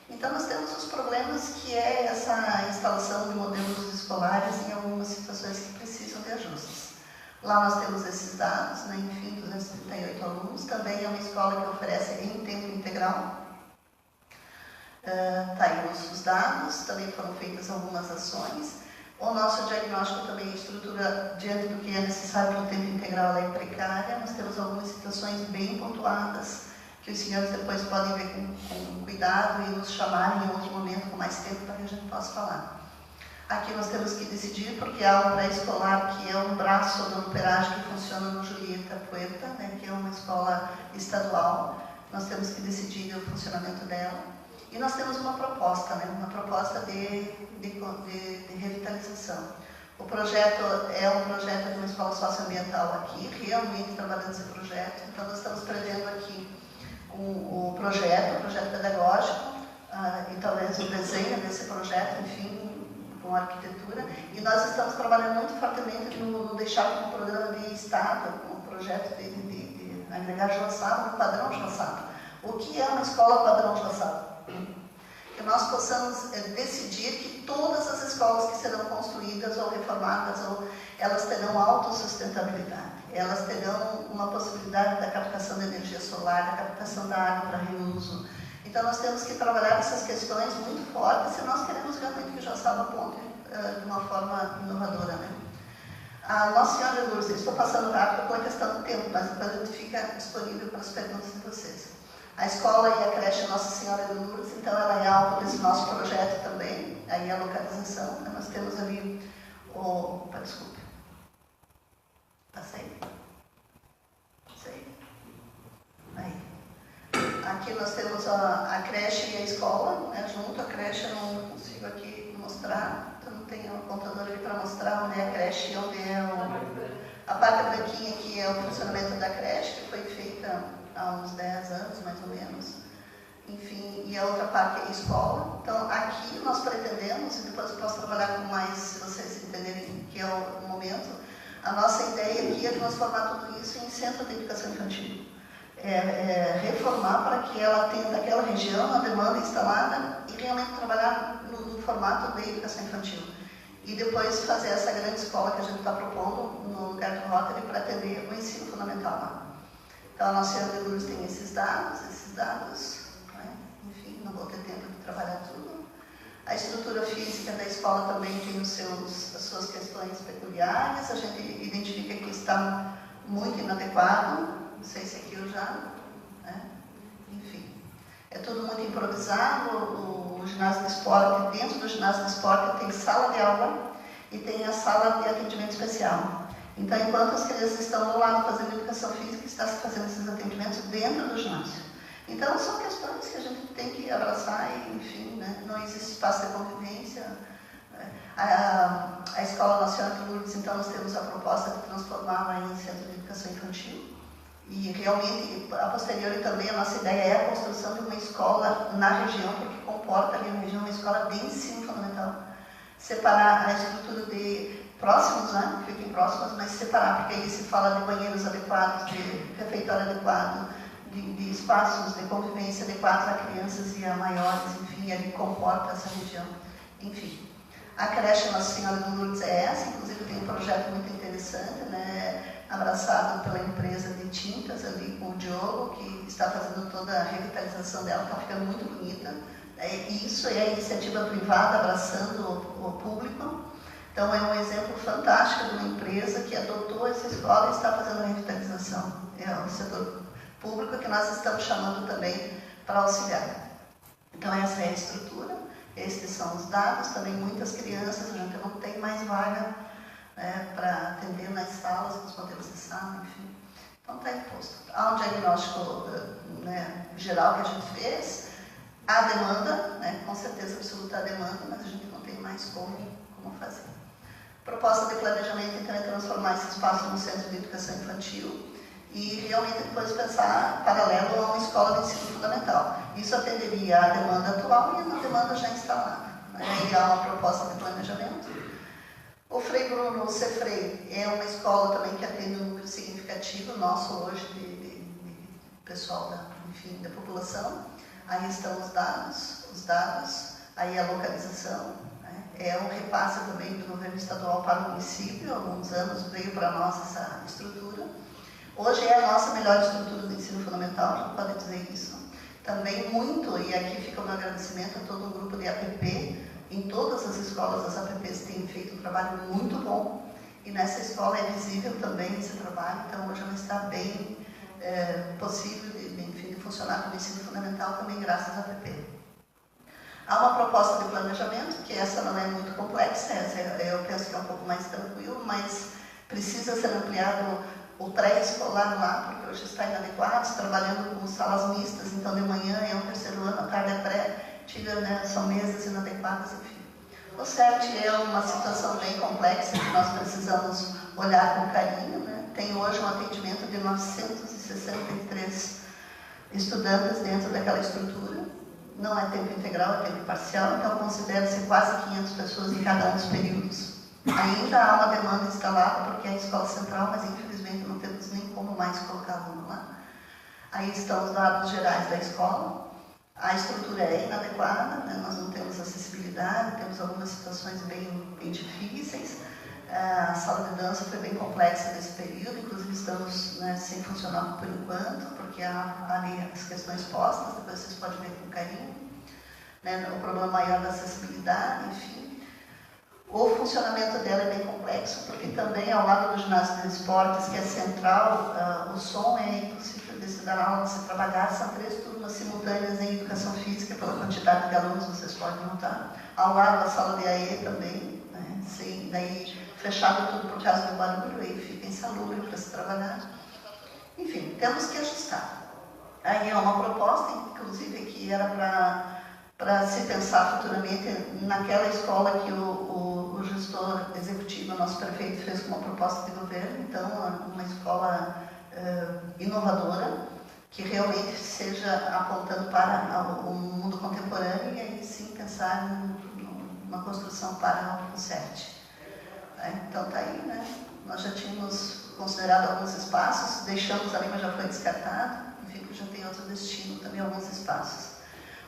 Então nós temos os problemas que é essa instalação de modelos escolares em algumas situações que precisam de ajustes. Lá nós temos esses dados, né, enfim, 238 alunos, também é uma escola que oferece em tempo integral. Tá aí os dados, também foram feitas algumas ações. O nosso diagnóstico também, a estrutura diante do que é necessário para o tempo integral, ela é precária. Nós temos algumas situações bem pontuadas, que os senhores depois podem ver com cuidado e nos chamarem em outro momento com mais tempo para que a gente possa falar. Aqui nós temos que decidir, porque há um pré-escolar que é um braço do Nuperágio que funciona no Julieta Puerta, né, que é uma escola estadual. Nós temos que decidir o funcionamento dela. E nós temos uma proposta, né, uma proposta de revitalização. O projeto é um projeto de uma escola socioambiental aqui, realmente trabalhando esse projeto. Então nós estamos prevendo aqui o projeto pedagógico, e talvez o desenho desse projeto, enfim, com arquitetura, e nós estamos trabalhando muito fortemente no deixar como programa de Estado, um projeto de agregar Joaçaba no padrão Joaçaba. O que é uma escola padrão Joaçaba? Que nós possamos decidir que todas as escolas que serão construídas ou reformadas, elas terão autossustentabilidade, elas terão uma possibilidade da captação de energia solar, da captação da água para reuso. Então nós temos que trabalhar essas questões muito fortes se nós queremos realmente que Joaçaba ponte de uma forma inovadora, né? A Nossa Senhora de Lourdes, estou passando rápido pela questão do tempo, mas depois a gente fica disponível para as perguntas de vocês. A escola e a creche Nossa Senhora de Lourdes, então ela é alvo desse nosso projeto também, aí a localização, né? Nós temos ali desculpe. Passei. aqui nós temos a creche e a escola, né, junto. A creche eu não consigo aqui mostrar, então não tenho o computador ali para mostrar onde é a creche e onde é a parte branquinha aqui é o funcionamento da creche, que foi feita há uns 10 anos, mais ou menos. Enfim, e a outra parte é a escola. Então, aqui nós pretendemos, e depois eu posso trabalhar com mais, se vocês entenderem que é o momento, a nossa ideia aqui é transformar tudo isso em centro de educação infantil. Reformar para que ela tenha daquela região a demanda instalada e realmente trabalhar no formato de educação infantil. E depois fazer essa grande escola que a gente está propondo no lugar do Rotary para atender o ensino fundamental lá. Então, a nossa Senhora de Lourdes tem esses dados, né? Enfim, não vou ter tempo de trabalhar tudo. A estrutura física da escola também tem as suas questões peculiares, a gente identifica que está muito inadequado. Não sei se aqui eu já, né? Enfim, é tudo muito improvisado. O ginásio de esporte, dentro do ginásio de esporte tem sala de aula e tem a sala de atendimento especial. Então, enquanto as crianças estão do lado fazendo educação física, está se fazendo esses atendimentos dentro do ginásio. Então, são questões que a gente tem que abraçar e, enfim, né? Não existe espaço de convivência. A Escola Nacional de Lourdes, então, nós temos a proposta de transformá-la em centro de educação infantil. E realmente, a posteriori também, a nossa ideia é a construção de uma escola na região, porque comporta ali na região uma escola de ensino fundamental. Separar a estrutura de próximos, né, que fiquem próximas, mas separar, porque aí se fala de banheiros adequados, de refeitório adequado, de espaços de convivência adequados a crianças e a maiores, enfim, ali comporta essa região. Enfim, a creche Nossa Senhora de Lourdes é essa, inclusive tem um projeto muito interessante, né, abraçado pela empresa de tintas ali com o Diogo, que está fazendo toda a revitalização dela, está ficando muito bonita. Isso é a iniciativa privada abraçando o público. Então é um exemplo fantástico de uma empresa que adotou essa escola e está fazendo a revitalização. É o setor público que nós estamos chamando também para auxiliar. Então essa é a estrutura, estes são os dados, também muitas crianças, a gente não tem mais vaga, né, para atender nas salas, nos modelos de sala, enfim. Então está imposto. Há um diagnóstico, né, geral que a gente fez, há demanda, né, com certeza absoluta a demanda, mas a gente não tem mais como fazer. Proposta de planejamento, então, é transformar esse espaço num centro de educação infantil e realmente depois pensar paralelo a uma escola de ensino fundamental. Isso atenderia à demanda atual e à demanda já instalada. Né? E há uma proposta de planejamento. O Frei Bruno, o CEFREI, é uma escola também que atende um número significativo nosso hoje de pessoal da população. Aí estão os dados, aí a localização, né? É um repasse também do governo estadual para o município, há alguns anos veio para nós essa estrutura. Hoje é a nossa melhor estrutura do ensino fundamental, já pode dizer isso. Também muito, e aqui fica o meu agradecimento a todo o grupo de APP. Em todas as escolas, as APPs têm feito um trabalho muito bom e nessa escola é visível também esse trabalho, então hoje ela está bem possível de funcionar como ensino fundamental também graças à APP. Há uma proposta de planejamento, que essa não é muito complexa, essa eu penso que é um pouco mais tranquilo, mas precisa ser ampliado o pré-escolar lá, porque hoje está inadequado, trabalhando com salas mistas, então de manhã é um terceiro ano, à tarde é pré, né, são mesas inadequadas, enfim. O CERT é uma situação bem complexa que nós precisamos olhar com carinho. Né? Tem hoje um atendimento de 963 estudantes dentro daquela estrutura. Não é tempo integral, é tempo parcial, então considera-se quase 500 pessoas em cada um dos períodos. Ainda há uma demanda instalada, porque é a escola central, mas infelizmente não temos nem como mais colocar aluno lá. Aí estão os dados gerais da escola. A estrutura é inadequada, né? Nós não temos acessibilidade, temos algumas situações bem difíceis. A sala de dança foi bem complexa nesse período, inclusive estamos, né, sem funcionar por enquanto, porque há ali as questões postas, depois vocês podem ver com carinho. Né? O problema maior da acessibilidade, enfim. O funcionamento dela é bem complexo, porque também ao lado do ginásio de esportes, que é central, o som é impossível de se dar aula, de se trabalhar. São 3 turmas simultâneas em educação física, pela quantidade de alunos, vocês podem notar. Ao lado a sala de AE também, né? Sim, daí fechado tudo por causa do barulho, aí fica insalubre para se trabalhar. Enfim, temos que ajustar. Aí é uma proposta, inclusive, que era para se pensar futuramente naquela escola que o gestor executivo, nosso prefeito, fez como uma proposta de governo. Então, uma escola inovadora, que realmente seja apontando para o mundo contemporâneo e aí sim pensar numa construção para o CERT. Então está aí, né? Nós já tínhamos considerado alguns espaços, deixamos ali, mas já foi descartado, enfim, já tem outro destino também, alguns espaços.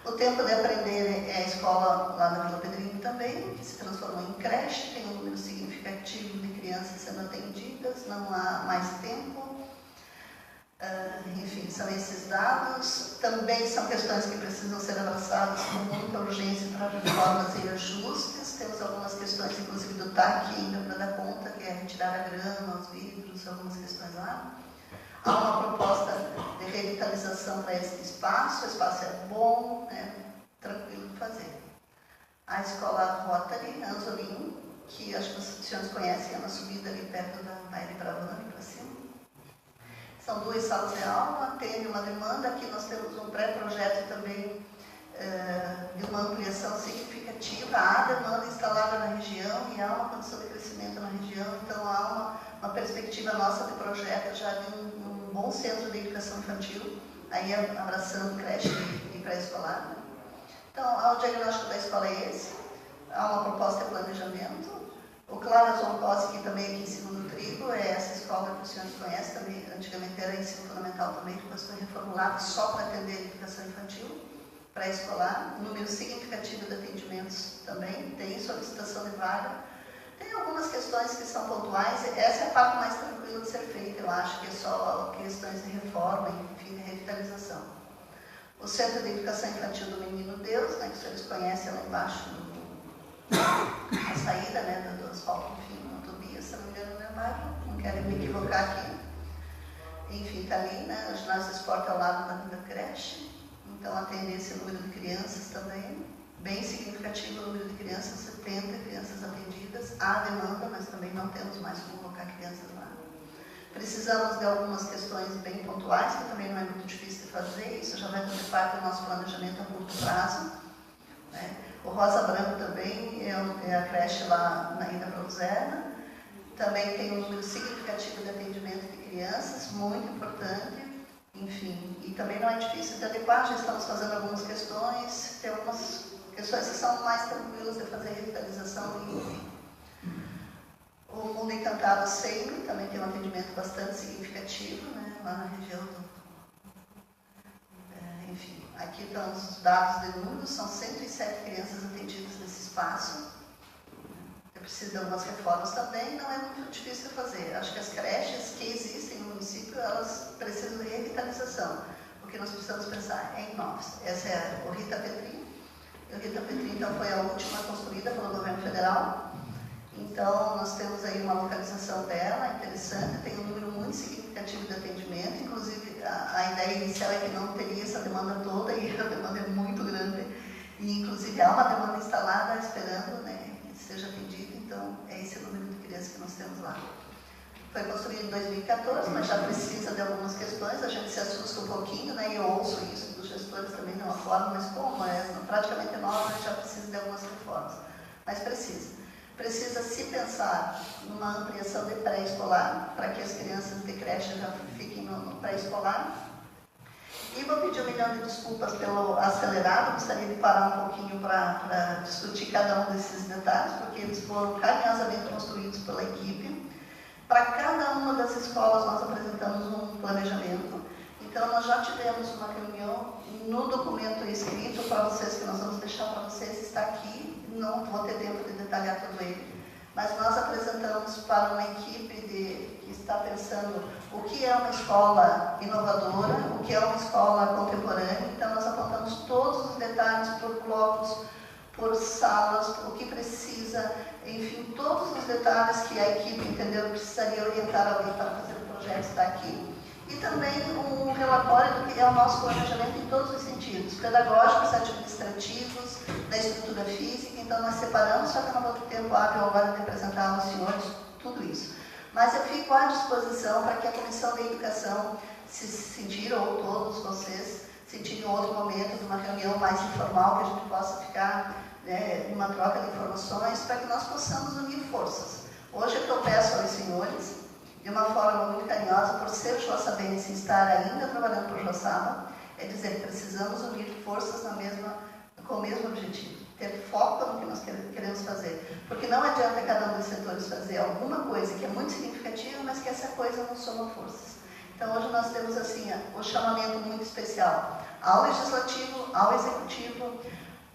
O Tempo de Aprender é a escola lá na Vila Pedrinho também, que se transformou em creche, tem um número significativo de crianças sendo atendidas, não há mais tempo. Enfim, são esses dados. Também são questões que precisam ser abraçadas com muita urgência para reformas e ajustes. Temos algumas questões, inclusive do TAC, ainda para dar conta, que é retirar a grama, os vidros, algumas questões lá. Há uma proposta de revitalização para esse espaço. O espaço é bom, tranquilo de fazer. A escola Rotary, Anzolim, que acho que os senhores conhecem, é uma subida ali perto da Baile Bravana, para cima. São 2 salas de aula, atende uma demanda. Aqui nós temos um pré-projeto também de uma ampliação significativa. Há demanda instalada na região e há uma condição de crescimento na região, então há uma perspectiva nossa de projeto já de um bom centro de educação infantil, aí abraçando creche e pré-escolar. Né? Então, o diagnóstico da escola é esse, há uma proposta de planejamento. O Clara Zonkoski, que também aqui em Segundo Trigo, é essa escola que os senhores conhecem, também, antigamente era ensino fundamental também, depois foi reformulado só para atender a educação infantil, pré-escolar, número significativo de atendimentos também, tem solicitação de vaga. Tem algumas questões que são pontuais, essa é a parte mais tranquila de ser feita, eu acho que é só questões de reforma, enfim, de revitalização. O Centro de Educação Infantil do Menino Deus, né, que os senhores conhecem lá embaixo, a saída, né, do asfalto, enfim, no Tobias, se não me engano, não é mais, não quero me equivocar aqui. Enfim, está ali, né, o ginásio de esporte ao lado da creche, então atende esse número de crianças também, bem significativo o número de crianças, 70 crianças atendidas, há demanda, mas também não temos mais como colocar crianças lá. Precisamos de algumas questões bem pontuais, que também não é muito difícil de fazer, isso já vai fazer parte do nosso planejamento a curto prazo, né? O Rosa Branco também é a creche lá na Ida Bronzerna. Também tem um número significativo de atendimento de crianças, muito importante. Enfim, e também não é difícil de adequar, já estamos fazendo algumas questões. Tem algumas questões que são mais tranquilas de fazer revitalização. Enfim. O Mundo Encantado sempre também tem um atendimento bastante significativo, né, lá na região do... Enfim, aqui estão os dados de números, são 107 crianças atendidas nesse espaço. Eu preciso de algumas reformas também, não é muito difícil de fazer. Acho que as creches que existem no município, elas precisam de revitalização. O que nós precisamos pensar é em novos. Essa é o Rita Petri. E o Rita Petri, então, foi a última construída pelo governo federal. Então, nós temos aí uma localização dela interessante, tem um número muito significativo de atendimento, inclusive a ideia inicial é que não teria essa demanda toda, e a demanda é muito grande, e inclusive há uma demanda instalada esperando, né, que seja atendida, então é esse o número de crianças que nós temos lá. Foi construído em 2014, mas já precisa de algumas questões, a gente se assusta um pouquinho, né, e eu ouço isso dos gestores também de uma forma, mas como é praticamente nova, a gente já precisa de algumas reformas, mas precisa se pensar numa ampliação de pré-escolar, para que as crianças de creche já fiquem no pré-escolar. E vou pedir 1 milhão de desculpas pelo acelerado, gostaria de parar um pouquinho para discutir cada um desses detalhes, porque eles foram carinhosamente construídos pela equipe. Para cada uma das escolas nós apresentamos um planejamento, então nós já tivemos uma reunião no documento escrito para vocês, que nós vamos deixar para vocês, está aqui. Não vou ter tempo de detalhar todo ele, mas nós apresentamos para uma equipe que está pensando o que é uma escola inovadora, o que é uma escola contemporânea. Então nós apontamos todos os detalhes por blocos, por salas, o que precisa, enfim, todos os detalhes que a equipe entendeu que precisaria orientar alguém para fazer o projeto está aqui. E também um relatório do que é o nosso planejamento em todos os sentidos, pedagógicos, administrativos, da estrutura física. Então nós separamos, só que eu não vou ter tempo hábil agora de apresentar aos senhores tudo isso. Mas eu fico à disposição para que a Comissão de Educação se sentir, ou todos vocês, sentirem outro momento de uma reunião mais informal, que a gente possa ficar, né, numa troca de informações, para que nós possamos unir forças. Hoje o que eu peço aos senhores, de uma forma muito carinhosa, por ser joaçabense e estar ainda trabalhando por Joaçaba, é dizer que precisamos unir forças com o mesmo objetivo, ter foco no que nós queremos fazer. Porque não adianta cada um dos setores fazer alguma coisa que é muito significativa, mas que essa coisa não soma forças. Então hoje nós temos assim o chamamento muito especial ao Legislativo, ao Executivo,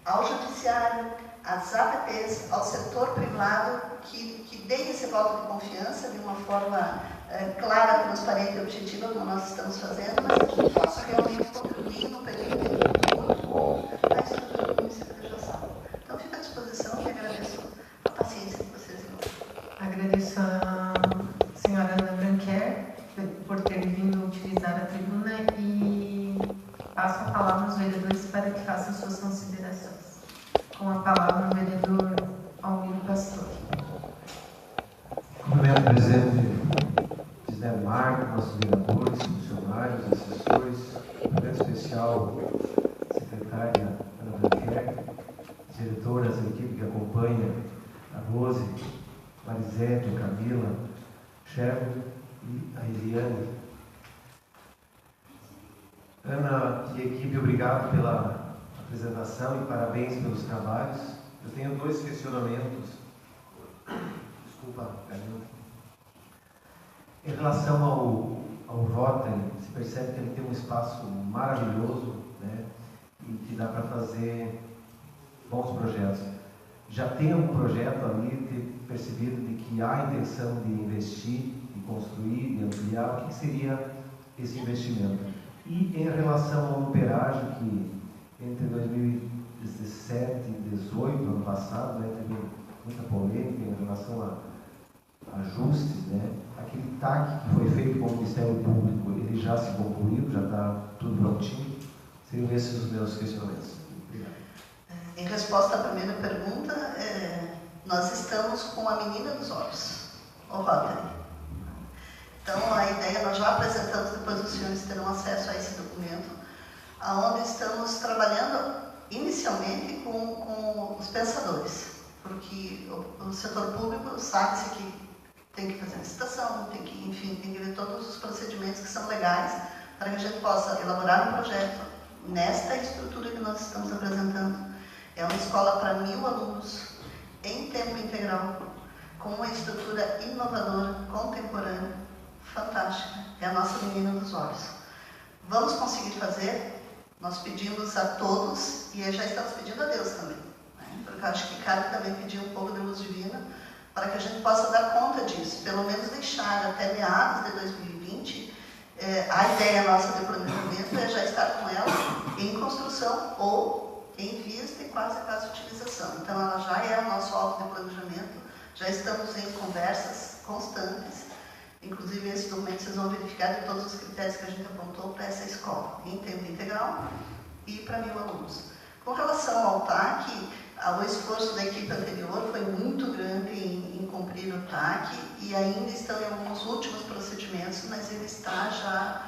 ao Judiciário, às APPs, ao setor privado, que deem esse voto de confiança de uma forma clara, transparente e objetiva, como nós estamos fazendo, mas que possa realmente contribuir num período muito bom à estrutura do município de Joaçaba. Então, fico à disposição e agradeço a paciência de vocês. Agradeço a senhora Ana Branquer por ter vindo utilizar a tribuna e passo a palavra aos vereadores para que façam suas considerações. Com a palavra o vereador Almiro Pastor. Cumprimento o presidente Gisele Marco, nossos vereadores, funcionários, assessores, cumprimento especial à secretária Ana Branquer, diretoras da equipe que acompanha a Rose, Marisete, a Camila, Chefe e a Eliane. Ana e equipe, obrigado pela apresentação e parabéns pelos trabalhos. Eu tenho dois questionamentos. Desculpa, Camila. Em relação ao Rotary, se percebe que ele tem um espaço maravilhoso, né, e que dá para fazer bons projetos. Já tem algum projeto ali, ter percebido de que há intenção de investir, de construir, de ampliar? O que seria esse investimento? E em relação ao operagem, que entre 2017 e 2018, ano passado, né, teve muita polêmica em relação a ajustes, né? Aquele TAC que foi feito com o Ministério Público, ele já se concluiu, já está tudo prontinho? Seriam esses os meus questionamentos. Obrigado. Em resposta à primeira pergunta, nós estamos com a menina dos olhos, o Rotary. Então, a ideia, nós já apresentamos, depois os senhores terão acesso a esse documento, onde estamos trabalhando inicialmente com os pensadores, porque o setor público sabe-se que tem que fazer licitação, tem que ver todos os procedimentos que são legais para que a gente possa elaborar um projeto nesta estrutura que nós estamos apresentando. É uma escola para 1000 alunos, em tempo integral, com uma estrutura inovadora, contemporânea, fantástica. É a nossa menina dos olhos. Vamos conseguir fazer? Nós pedimos a todos, e já estamos pedindo a Deus também, né? Porque eu acho que cabe também pedir um pouco de luz divina, para que a gente possa dar conta disso, pelo menos deixar até meados de 2020, a ideia nossa de planejamento é já estar com ela em construção ou em vias de quase utilização. Então, ela já é o nosso alvo de planejamento, já estamos em conversas constantes, inclusive esse documento vocês vão verificar de todos os critérios que a gente apontou para essa escola, em tempo integral e para 1000 alunos. Com relação ao TAC, o esforço da equipe anterior foi muito grande em cumprir o TAC e ainda estão em alguns últimos procedimentos, mas ele está já,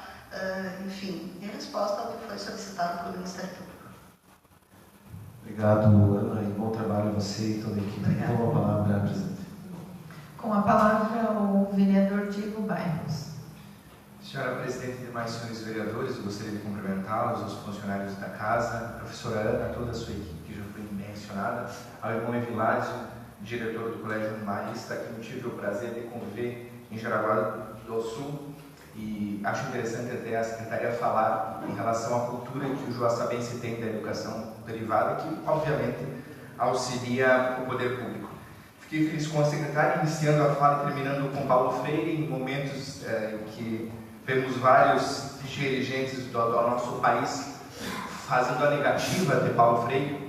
enfim, em resposta ao que foi solicitado pelo Ministério Público. Obrigado, Ana, e bom trabalho a você e toda a equipe. Obrigada. Com a palavra, presidente. Com a palavra o vereador Diego Bairros. Senhora Presidente e demais senhores vereadores, eu gostaria de cumprimentá-los, os funcionários da casa, a professora Ana, toda a sua equipe que já foi mencionada, ao irmão Evilásio, diretor do Colégio Marista, que eu tive o prazer de conviver em Jaraguá do Sul, e acho interessante até a secretaria falar em relação à cultura que o joaçabense tem da educação privada, que obviamente auxilia o poder público. Fiquei feliz com a secretária, iniciando a fala e terminando com Paulo Freire, em momentos em que vemos vários dirigentes do nosso país fazendo a negativa de Paulo Freire,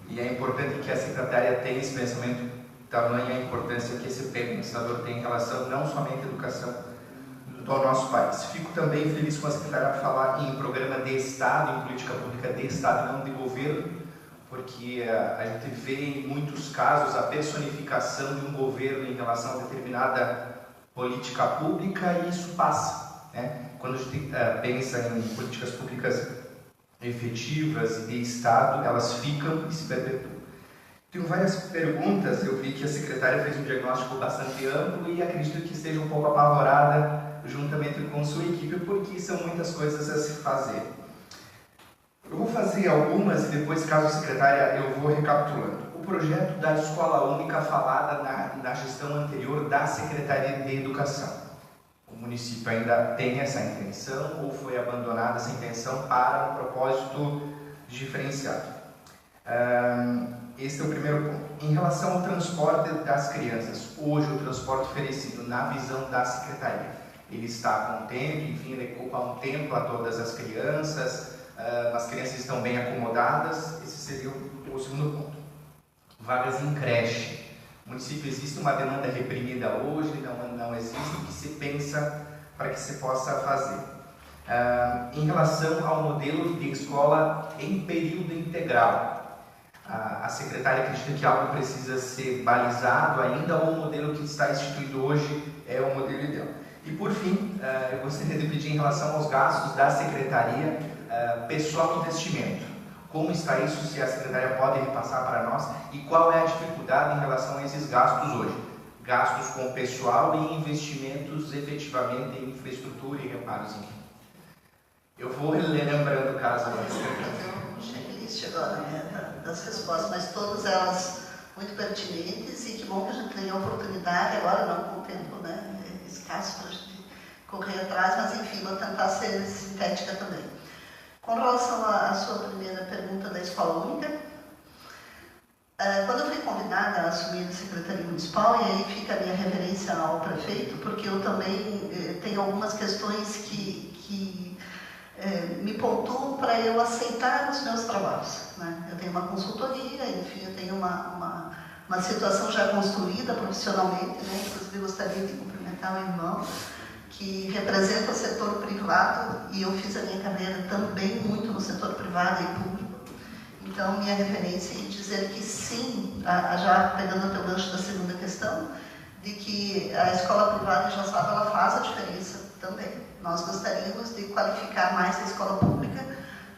e é importante que a secretária tenha esse pensamento, tamanha a importância que esse pensador tem em relação não somente à educação do nosso país. Fico também feliz com a secretária por falar em programa de Estado, em política pública de Estado, não de governo, porque a gente vê em muitos casos a personificação de um governo em relação a determinada política pública e isso passa. né? Quando a gente pensa em políticas públicas efetivas e de Estado, elas ficam e se perpetuam. Tenho várias perguntas, eu vi que a secretária fez um diagnóstico bastante amplo e acredito que esteja um pouco apavorada juntamente com sua equipe, porque são muitas coisas a se fazer. Eu vou fazer algumas e depois, caso secretária, eu vou recapitulando. O projeto da Escola Única falada na gestão anterior da Secretaria de Educação. O município ainda tem essa intenção ou foi abandonada essa intenção para um propósito diferenciado? Esse é o primeiro ponto. Em relação ao transporte das crianças, hoje o transporte oferecido na visão da Secretaria, ele está contente, enfim, ele ocupa um tempo a todas as crianças estão bem acomodadas, esse seria o segundo ponto. Vagas em creche. No município existe uma demanda reprimida hoje, não existe o que se pensa para que se possa fazer. Em relação ao modelo de escola em período integral, a secretária acredita que algo precisa ser balizado ainda ou o modelo que está instituído hoje é o modelo ideal. E por fim, eu gostaria de pedir em relação aos gastos da secretaria, pessoal e investimento. Como está isso, se a secretária pode repassar para nós e qual é a dificuldade em relação a esses gastos hoje? Gastos com pessoal e investimentos efetivamente em infraestrutura e reparos, enfim. Eu vou lembrando o caso da secretária. Um checklist agora, né, das respostas, mas todas elas muito pertinentes e que bom que a gente tem a oportunidade, agora não com o tempo, né, escasso para a gente correr atrás, mas enfim, vou tentar ser sintética também. Com relação à sua primeira pergunta da Escola Única, quando eu fui convidada a assumir a Secretaria Municipal, e aí fica a minha referência ao prefeito, porque eu também tenho algumas questões que me pontuam para eu aceitar os meus trabalhos, né? Eu tenho uma consultoria, enfim, eu tenho uma situação já construída profissionalmente, né? Inclusive gostaria de cumprimentar o irmão, que representa o setor privado, e eu fiz a minha carreira também muito no setor privado e público. Então, minha referência é dizer que sim, já pegando o teu gancho da segunda questão, de que a escola privada em Joaçaba, ela faz a diferença também. Nós gostaríamos de qualificar mais a escola pública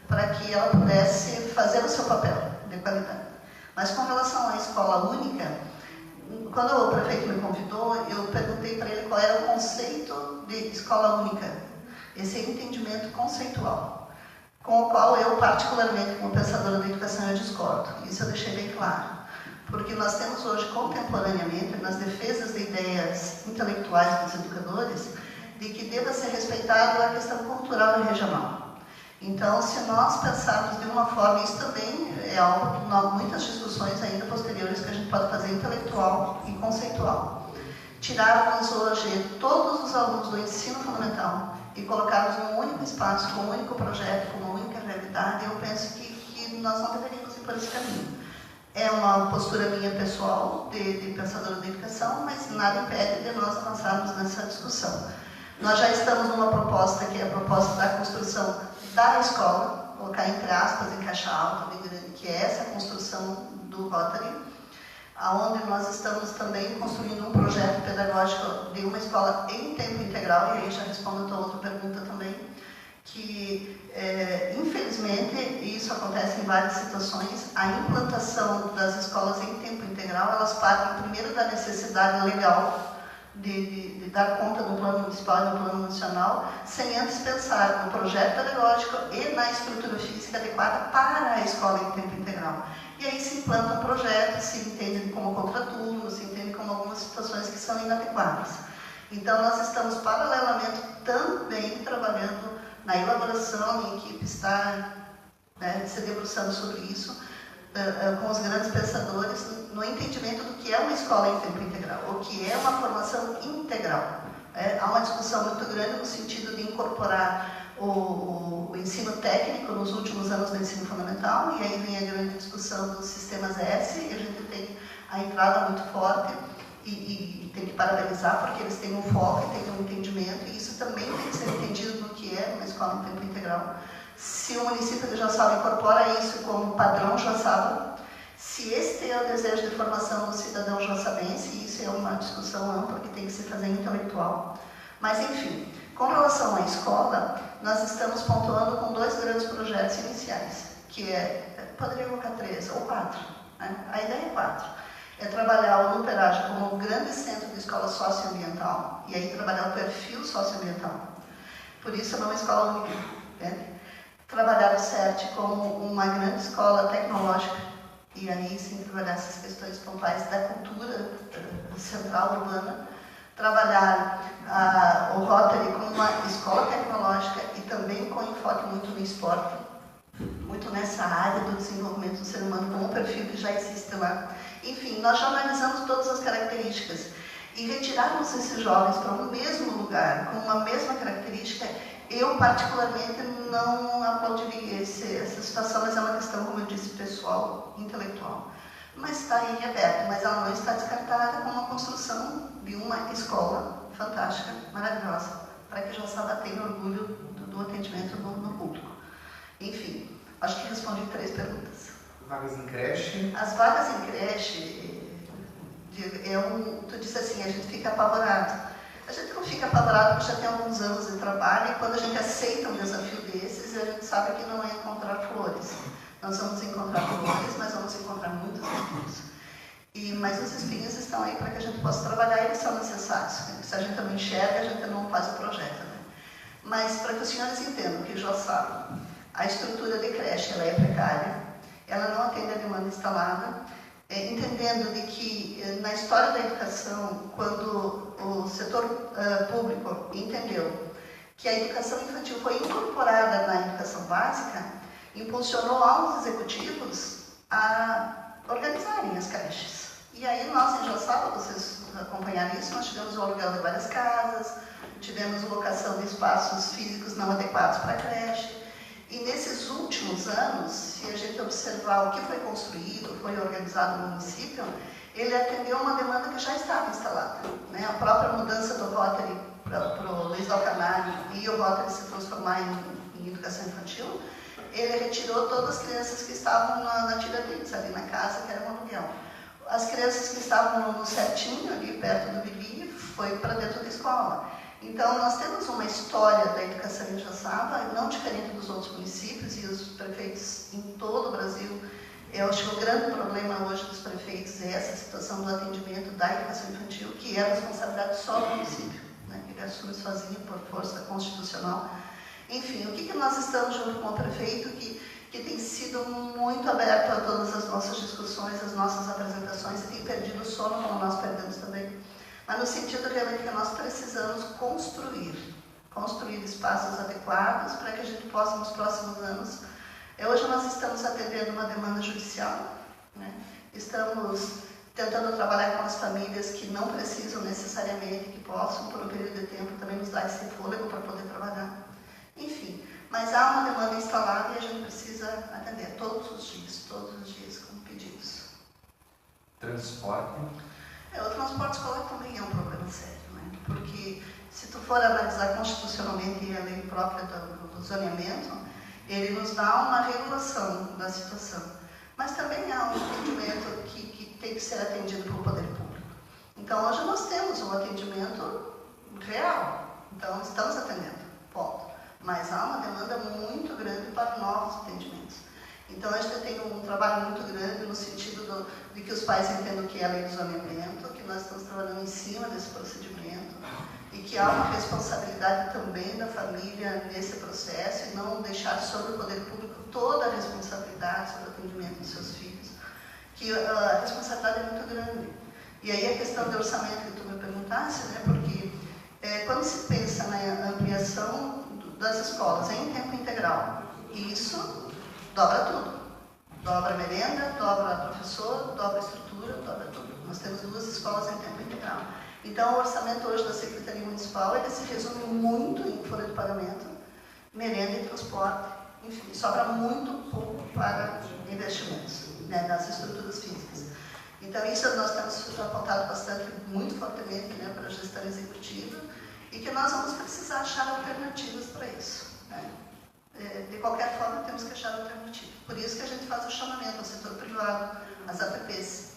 para que ela pudesse fazer o seu papel de qualidade. Mas com relação à escola única, quando o prefeito me convidou, eu perguntei para ele qual era o conceito de escola única, esse entendimento conceitual, com o qual eu, particularmente, como pensadora da educação, eu discordo. Isso eu deixei bem claro. Porque nós temos hoje, contemporaneamente, nas defesas de ideias intelectuais dos educadores, de que deva ser respeitada a questão cultural e regional. Então, se nós pensarmos de uma forma, isso também é algo que nós, muitas discussões ainda posteriores que a gente pode fazer intelectual e conceitual. Tirarmos hoje todos os alunos do ensino fundamental e colocarmos num único espaço, com um único projeto, com uma única realidade, eu penso que nós não deveríamos ir por esse caminho. É uma postura minha pessoal, de pensadora da educação, mas nada impede de nós avançarmos nessa discussão. Nós já estamos numa proposta que é a proposta da construção da escola, colocar entre aspas, em caixa alta, bem grande, que é essa construção do Rotary, onde nós estamos também construindo um projeto pedagógico de uma escola em tempo integral, e aí já respondo a tua outra pergunta também, que infelizmente, e isso acontece em várias situações, a implantação das escolas em tempo integral, elas partem primeiro da necessidade legal de dar conta do plano municipal e do plano nacional, sem antes pensar no projeto pedagógico e na estrutura física adequada para a escola em tempo integral. E aí se implantam projetos, se entende como contraturno, se entende como algumas situações que são inadequadas. Então, nós estamos paralelamente também trabalhando na elaboração, a minha equipe está se debruçando sobre isso, com os grandes pensadores, no entendimento do que é uma escola em tempo integral, o que é uma formação integral. Há uma discussão muito grande no sentido de incorporar o ensino técnico nos últimos anos do ensino fundamental, e aí vem a grande discussão dos sistemas S, e a gente tem a entrada muito forte, e tem que parabenizar, porque eles têm um foco e têm um entendimento, e isso também tem que ser entendido no que é uma escola em tempo integral. Se o município de Joaçaba incorpora isso como padrão Joaçaba, se este é o desejo de formação do cidadão joaçabense, isso é uma discussão ampla que tem que se fazer intelectual. Mas, enfim, Com relação à escola, nós estamos pontuando com 2 grandes projetos iniciais, que poderia colocar 3 ou 4, né? A ideia é 4. É trabalhar o Nuperage como um grande centro de escola socioambiental, e aí trabalhar o perfil socioambiental. Por isso, não é uma escola única, né? Trabalhar o CERT como uma grande escola tecnológica, e aí sim trabalhar essas questões pontuais da cultura central urbana. Trabalhar o Rotary como uma escola tecnológica e também com enfoque muito no esporte, muito nessa área do desenvolvimento do ser humano, com um perfil que já existe lá. Enfim, nós já analisamos todas as características e retirarmos esses jovens para um mesmo lugar, com uma mesma característica, eu particularmente não aplaudiria essa situação, mas é uma questão, como eu disse, pessoal, intelectual. Mas está aí aberto, mas ela não está descartada como a construção de uma escola fantástica, maravilhosa, para que Joaçaba tenha orgulho do atendimento no público. Enfim, acho que respondi 3 perguntas. Vagas em creche? As vagas em creche, tu disse assim, a gente fica apavorado. A gente não fica apavorado porque já tem alguns anos de trabalho e quando a gente aceita um desafio desses, a gente sabe que não é encontrar flores. Nós vamos encontrar flores, mas vamos encontrar muitos espinhos. Mas os espinhos estão aí para que a gente possa trabalhar e eles são necessários. Se a gente não enxerga, a gente não faz o projeto. Né? Mas para que os senhores entendam que Joaçaba, a estrutura de creche ela é precária, ela não atende a demanda instalada, entendendo de que na história da educação, quando o setor público entendeu que a educação infantil foi incorporada na educação básica, impulsionou aos executivos a organizarem as creches. E aí nós em Joaçaba, vocês acompanharam isso, nós tivemos o aluguel de várias casas, tivemos locação de espaços físicos não adequados para a creche. E nesses últimos anos, se a gente observar o que foi construído, foi organizado no município, ele atendeu uma demanda que já estava instalada. Né? A própria mudança do Rotary para o Luiz Alcanari e o Rotary se transformar em educação infantil, ele retirou todas as crianças que estavam na Tiradentes, ali na casa, que era um aluguel. As crianças que estavam no Certinho, ali perto do Bibi, foi para dentro da escola. Então, nós temos uma história da educação em Joaçaba, não diferente dos outros municípios e os prefeitos em todo o Brasil. Eu acho que o grande problema hoje dos prefeitos é essa situação do atendimento da educação infantil, que é a responsabilidade só do município, né? Ele assume sozinho por força constitucional. Enfim, o que nós estamos junto com o prefeito, que tem sido muito aberto a todas as nossas discussões, as nossas apresentações, e tem perdido o sono, como nós perdemos também. Mas no sentido realmente que nós precisamos construir espaços adequados para que a gente possa, nos próximos anos... Hoje nós estamos atendendo uma demanda judicial, né? Estamos tentando trabalhar com as famílias que não precisam necessariamente, que possam, por um período de tempo, também nos dar esse fôlego para poder trabalhar. Enfim, mas há uma demanda instalada e a gente precisa atender todos os dias com pedidos. Transporte? O transporte escolar também é um problema sério, né? Porque se tu for analisar constitucionalmente a lei própria do zoneamento, ele nos dá uma regulação da situação, mas também há um atendimento que tem que ser atendido pelo poder público. Então, hoje nós temos um atendimento real, então estamos atendendo, ponto. Mas há uma demanda muito grande para novos atendimentos. Então, a gente tem um trabalho muito grande no sentido de que os pais entendam o que é a lei do zoneamento, que nós estamos trabalhando em cima desse procedimento e que há uma responsabilidade também da família nesse processo e não deixar sobre o poder público toda a responsabilidade sobre o atendimento dos seus filhos, que a responsabilidade é muito grande. E aí a questão do orçamento que tu me perguntasse, né, porque quando se pensa na ampliação das escolas em tempo integral, isso dobra tudo. Dobra a merenda, dobra a professor, dobra a estrutura, dobra tudo. Nós temos 2 escolas em tempo integral. Então, o orçamento hoje da Secretaria Municipal, ele se resume muito em folha de pagamento, merenda e transporte. Enfim, sobra muito pouco para investimentos, né, nas estruturas físicas. Então, isso nós temos apontado bastante, muito fortemente, né, para a gestão executiva e que nós vamos precisar achar alternativas para isso, né? De qualquer forma, temos que achar alternativa. Por isso que a gente faz o chamamento ao setor privado, às APPs,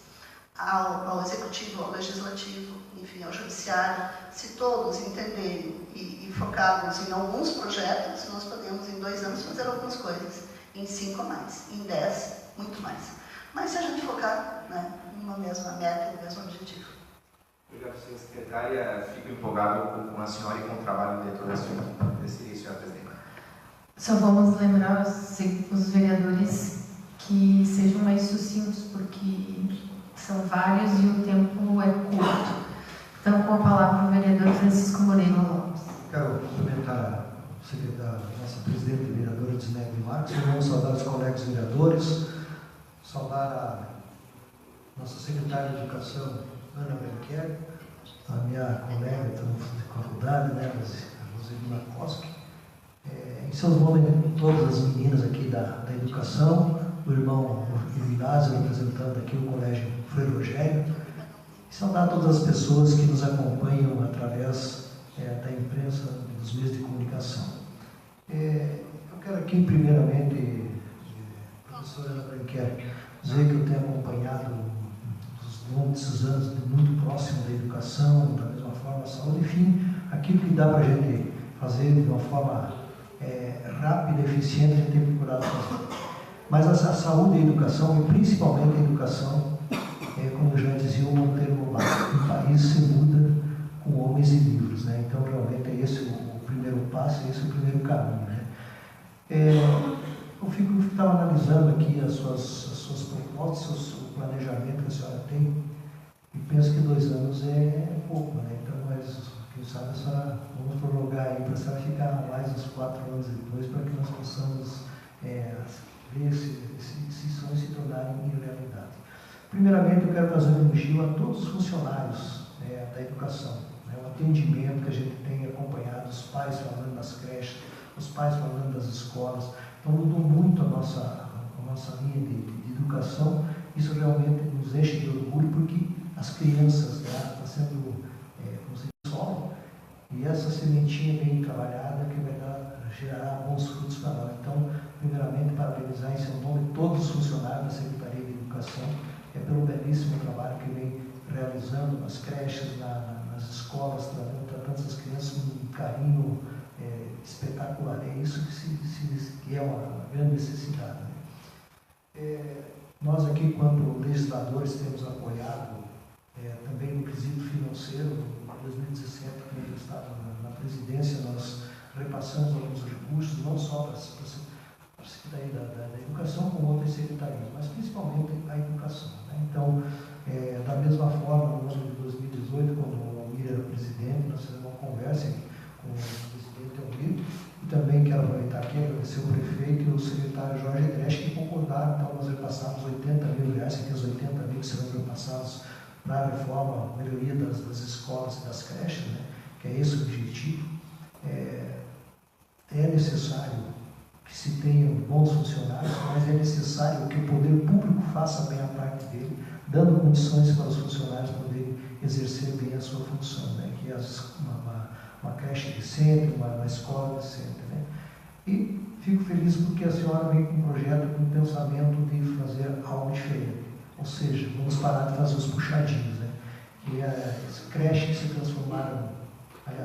ao executivo, ao legislativo, enfim, ao judiciário. Se todos entenderem e focarmos em alguns projetos, nós podemos em 2 anos fazer algumas coisas, em 5 mais, em 10, muito mais. Mas se a gente focar, né, numa mesma meta, no mesmo objetivo. Obrigado, senhora secretária. Fico empolgado com a senhora e com o trabalho de toda a sua equipe. Decidir, senhora presidente. Só vamos lembrar os vereadores que sejam mais sucintos, porque são vários e o tempo é curto. Então, com a palavra o vereador Francisco Moreira Lopes. Quero cumprimentar a nossa presidente, a vereadora Disnegre Marques, vamos saudar os colegas vereadores, saudar a nossa secretária de Educação, Ana Branquer, a minha colega, estamos de faculdade, né, a Roselina Koski, em seus nomes, todas as meninas aqui da educação, o irmão Inácio, representando aqui o Colégio Frei Rogério, e saudar todas as pessoas que nos acompanham através da imprensa, dos meios de comunicação. Eu quero aqui, primeiramente, professora Ana Branquer, dizer que eu tenho acompanhado muitos anos muito próximo da educação, da mesma forma a saúde, enfim, aquilo que dá para a gente fazer de uma forma rápida, eficiente, a gente tem procurado fazer. Mas a saúde e a educação, e principalmente a educação, como já dizia o Monteiro Lobato, o país se muda com homens e livros, né? Então, realmente, é esse o primeiro passo, é esse o primeiro caminho, né? Eu estava analisando aqui as suas propostas, o planejamento que a senhora tem, e penso que 2 anos é pouco, né? Então, mas, quem sabe, a senhora, vamos prorrogar aí para a senhora ficar mais uns 4 anos depois, para que nós possamos ver esses sonhos se tornarem realidade. Primeiramente, eu quero fazer um elogio a todos os funcionários da educação, né? O atendimento que a gente tem acompanhado, os pais falando das creches, os pais falando das escolas. Então, mudou muito a nossa linha de educação. Isso realmente nos enche de orgulho, porque as crianças estão sendo, como se diz, solo, e essa sementinha bem trabalhada que vai gerará bons frutos para nós. Então, primeiramente, parabenizar em seu nome todos os funcionários da Secretaria de Educação, pelo belíssimo trabalho que vem realizando nas creches, nas escolas, tratando essas crianças com um carinho espetacular. É isso que é uma grande necessidade, né? Nós aqui, quanto legisladores, temos apoiado também no quesito financeiro. Em 2017, quando eu estava na presidência, nós repassamos alguns recursos, não só para a Secretaria da Educação, como outras secretarias, mas principalmente a educação, né? Então, da mesma forma, no ano de 2018, quando o Almir era presidente, nós fizemos uma conversa com o presidente Almir, e também quero aproveitar aqui e agradecer o prefeito e o secretário Jorge Dresch, que concordaram. Então, nós repassamos R$80 mil, aqueles 80 mil que serão repassados para a reforma, a melhoria das escolas e das creches, né? Que é esse o objetivo. É necessário que se tenham bons funcionários, mas é necessário que o poder público faça bem a parte dele, dando condições para os funcionários poderem exercer bem a sua função, né? Que é uma creche decente, uma escola decente, né? E fico feliz porque a senhora vem com um projeto, com um pensamento de fazer algo diferente. Ou seja, vamos parar de fazer os puxadinhos, né? Que as creches que se transformaram,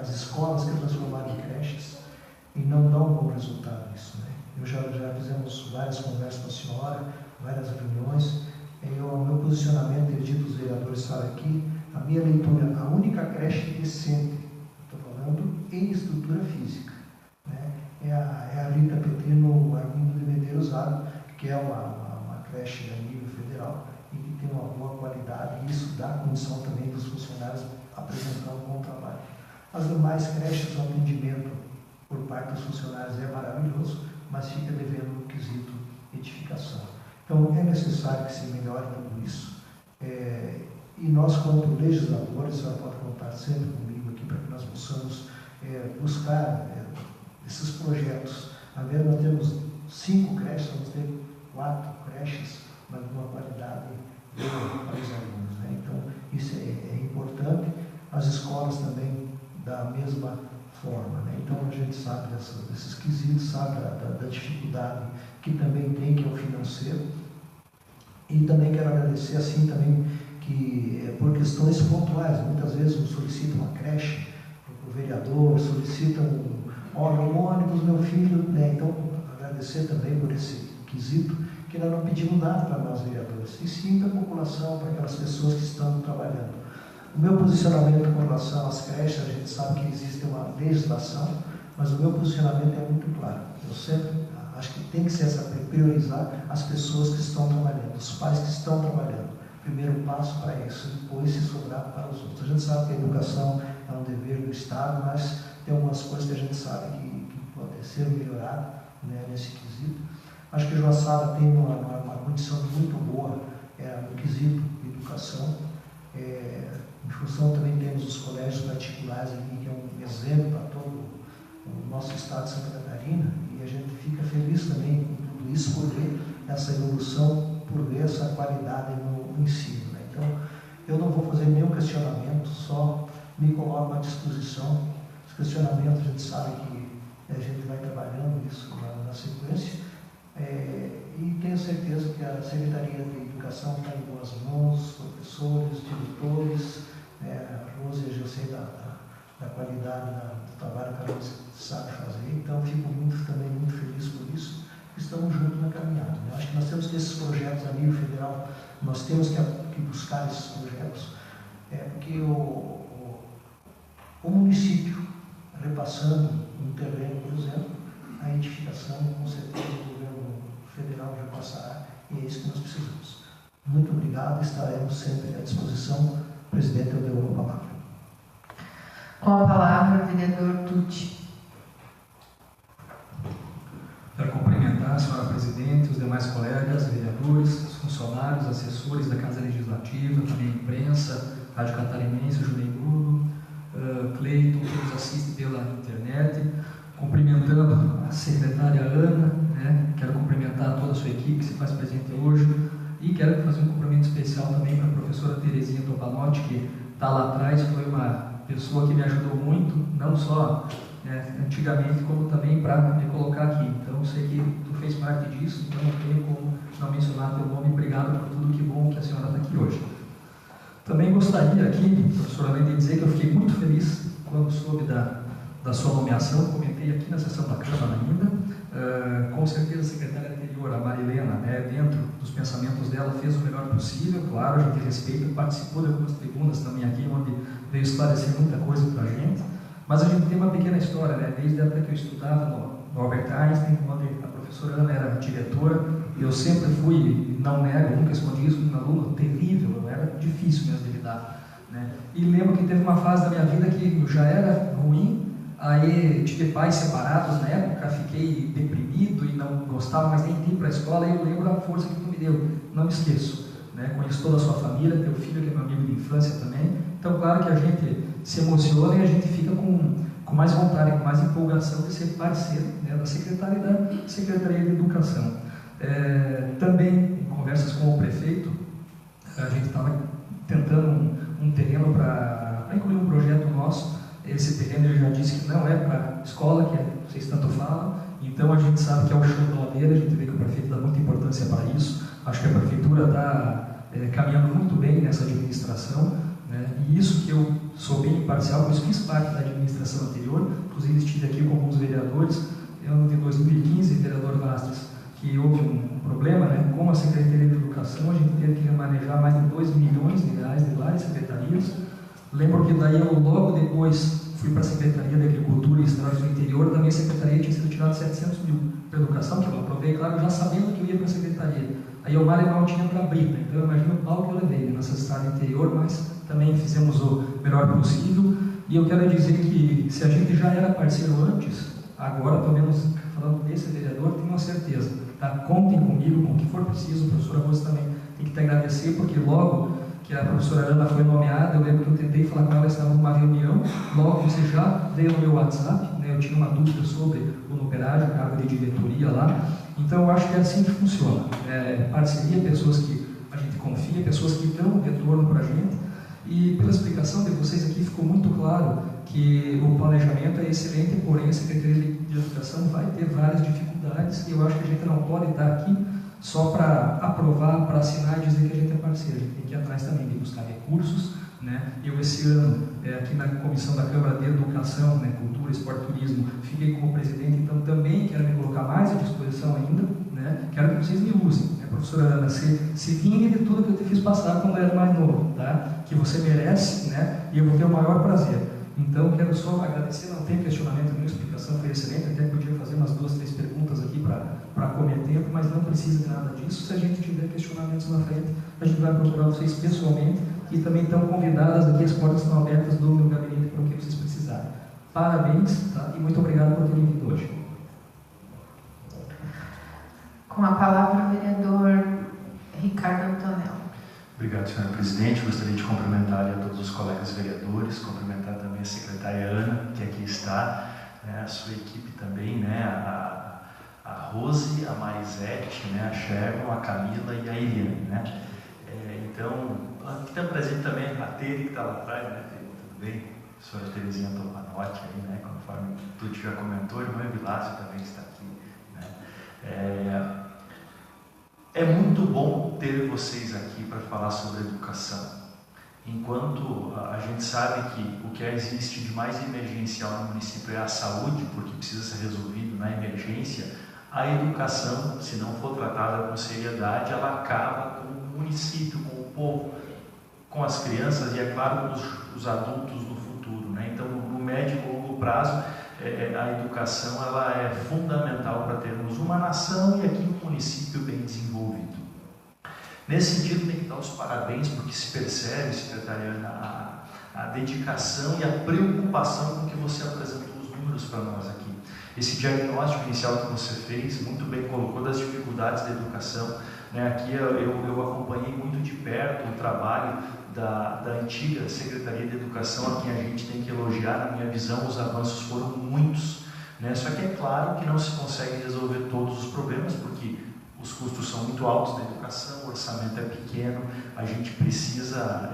as escolas que se transformaram em creches, e não dão um bom resultado nisso, né? Já fizemos várias conversas com a senhora, várias reuniões. O meu posicionamento, eu digo para os vereadores estarem aqui, a minha leitura, a única creche decente, estou falando em estrutura física, né? É a Rita Petrino Armindo de Medeiros Água, que é uma creche a nível federal e que tem uma boa qualidade, e isso dá condição também dos funcionários apresentar um bom trabalho. As demais creches, o atendimento por parte dos funcionários é maravilhoso, mas fica devendo no quesito edificação. Então, é necessário que se melhore tudo isso. E nós, como legisladores, a senhora pode contar sempre comigo aqui para que nós possamos buscar esses projetos. A ver, nós temos 5 creches, vamos ter 4 creches, mas de uma qualidade boa para os alunos, né? Então, isso é importante. As escolas também, da mesma forma, né? Então, a gente sabe desses quesitos, sabe da dificuldade que também tem, que é o financeiro. E também quero agradecer, assim, também, que por questões pontuais, muitas vezes nos solicita uma creche, o vereador, solicita um ônibus, meu filho, né? Então, agradecer também por esse quesito, que nós não pedimos nada para nós vereadores, e sim para a população, para aquelas pessoas que estão trabalhando. O meu posicionamento com relação às creches, a gente sabe que existe uma legislação, mas o meu posicionamento é muito claro. Eu sempre acho que tem que ser essa, priorizar as pessoas que estão trabalhando, os pais que estão trabalhando. Primeiro passo para isso, depois se sobrar para os outros. A gente sabe que a educação é um dever do Estado, mas tem algumas coisas que a gente sabe que podem ser melhoradas, né, nesse quesito. Acho que Joaçaba tem uma condição muito boa no quesito de educação. Em função também temos os colégios particulares aqui, que é um exemplo para todo o nosso estado de Santa Catarina, e a gente fica feliz também com tudo isso, por ver essa evolução, por ver essa qualidade no ensino, né? Então, eu não vou fazer nenhum questionamento, só me coloco à disposição. Os questionamentos, a gente sabe que a gente vai trabalhando isso na sequência, e tenho certeza que a Secretaria de Educação está em boas mãos, professores, diretores, a Rose, eu sei da qualidade do trabalho que a Rose sabe fazer, então fico também muito feliz por isso, que estamos juntos na caminhada, né? Acho que nós temos que esses projetos a nível federal, nós temos que buscar esses projetos, porque o município, repassando um terreno, por exemplo, a edificação, com certeza, o governo federal já passará, e é isso que nós precisamos. Muito obrigado, estaremos sempre à disposição. Presidente, eu devolvo a palavra. Com a palavra, o vereador Tucci. Quero cumprimentar a senhora presidente, os demais colegas, vereadores, os funcionários, assessores da Casa Legislativa, também a imprensa, Rádio Catarinense, Júlio Bruno, Cleiton, que nos assiste pela internet. Cumprimentando a secretária Ana, né? Quero cumprimentar toda a sua equipe que se faz presente hoje, e quero fazer um cumprimento especial também para a professora Terezinha Topanotti, que está lá atrás, foi uma pessoa que me ajudou muito, não só antigamente, como também para me colocar aqui. Então, sei que tu fez parte disso, então não tenho como não mencionar teu nome. Obrigado por tudo, que bom que a senhora está aqui hoje. Também gostaria aqui, professora, além de dizer que eu fiquei muito feliz quando soube da sua nomeação, comentei aqui na sessão da Câmara ainda. Com certeza a secretária anterior, a Marilena, dentro dos pensamentos dela, fez o melhor possível, claro, a gente respeita, participou de algumas tribunas também aqui, onde veio esclarecer muita coisa para a gente, mas a gente tem uma pequena história, desde a época que eu estudava no Albert Einstein, onde a professora Ana era diretora, e eu sempre fui, não nego, nunca escondi isso, um aluno terrível, era difícil mesmo de lidar, E lembro que teve uma fase da minha vida que já era ruim. Aí tive pais separados na época, fiquei deprimido e não gostava mais nem de ir para a escola, e eu lembro da força que tu me deu, não me esqueço. Conheço toda a sua família, teu filho que é meu amigo de infância também, então claro que a gente se emociona e a gente fica com mais vontade, com mais empolgação de ser parceiro da secretária e da Secretaria de Educação. Também, em conversas com o prefeito, a gente estava tentando um terreno para incluir um projeto nosso. Esse terreno, ele já disse que não é para escola, que vocês tanto falam, então a gente sabe que é o chão da ladeira, a gente vê que o prefeito dá muita importância para isso. Acho que a prefeitura está caminhando muito bem nessa administração, e isso que eu sou bem imparcial, pois fiz parte da administração anterior, inclusive estive aqui com alguns vereadores, ano de 2015, vereador Vastas, que houve um problema, com a Secretaria de Educação, a gente teve que remanejar mais de 2 milhões de reais de várias secretarias. Lembro que daí eu logo depois fui para a Secretaria de Agricultura e Estradas do Interior, da minha secretaria tinha sido tirado 700 mil para a educação, que eu aprovei, claro, já sabendo que eu ia para a secretaria. Aí eu mal e mal tinha para abrir, então eu imagino o pau que eu levei nessa cidade interior, mas também fizemos o melhor possível. E eu quero dizer que se a gente já era parceiro antes, agora, pelo menos falando desse vereador, tenho uma certeza, contem comigo com o que for preciso. A professora Rose também tem que te agradecer, porque logo que a professora Ana foi nomeada, eu lembro que eu tentei falar com ela, estava numa reunião, logo você já veio no meu WhatsApp, eu tinha uma dúvida sobre o numeragem, a cargo de diretoria lá, então eu acho que é assim que funciona, parceria, pessoas que a gente confia, pessoas que dão um retorno para a gente, e pela explicação de vocês aqui ficou muito claro que o planejamento é excelente, porém a Secretaria de Educação vai ter várias dificuldades, e eu acho que a gente não pode estar aqui só para aprovar, para assinar e dizer que a gente é parceiro. A gente tem que ir atrás também de buscar recursos, né? Eu, esse ano, aqui na Comissão da Câmara de Educação, né, Cultura, Esporte e Turismo, fiquei como presidente, então também quero me colocar mais à disposição ainda, né? Quero que vocês me usem, né, professora Ana, se vingue de tudo que eu te fiz passar quando eu era mais novo, tá? Que você merece, né? E eu vou ter o maior prazer. Então, quero só agradecer, não tem questionamento, nenhuma explicação, foi excelente, até podia fazer umas 2, 3 perguntas aqui para comer tempo, mas não precisa de nada disso. Se a gente tiver questionamentos na frente, a gente vai procurar vocês pessoalmente, e também estão convidadas aqui, as portas estão abertas do meu gabinete para o que vocês precisarem. Parabéns, tá? E muito obrigado por terem vindo hoje. Com a palavra, o vereador Ricardo Antonello. Obrigado, senhora presidente. Gostaria de cumprimentar a todos os colegas vereadores, cumprimentar também a secretária Ana, que aqui está, né, a sua equipe também, né, a Rose, a Marisete, né, a Sharon, a Camila e a Iriane, né. Então, aqui está presente também a Tere, que está lá atrás, né, tudo bem? A senhora Terezinha Topanotti aí, né, conforme tu já comentou, o irmão Vilásio também está aqui, né. É muito bom ter vocês aqui para falar sobre educação. Enquanto a gente sabe que o que existe de mais emergencial no município é a saúde, porque precisa ser resolvido na emergência, a educação, se não for tratada com seriedade, ela acaba com o município, com o povo, com as crianças e, é claro, com os adultos no futuro, né? Então, no médio e longo prazo, a educação ela é fundamental para termos uma nação e aqui um município bem desenvolvido. Nesse sentido, tem que dar os parabéns, porque se percebe, secretária Ana, a dedicação e a preocupação com que você apresentou os números para nós aqui. Esse diagnóstico inicial que você fez, muito bem colocou das dificuldades da educação, né? Aqui eu acompanhei muito de perto o trabalho da antiga Secretaria de Educação, a quem a gente tem que elogiar. Na minha visão, os avanços foram muitos, né? Só que é claro que não se consegue resolver todos os problemas, porque os custos são muito altos da educação, o orçamento é pequeno, a gente precisa,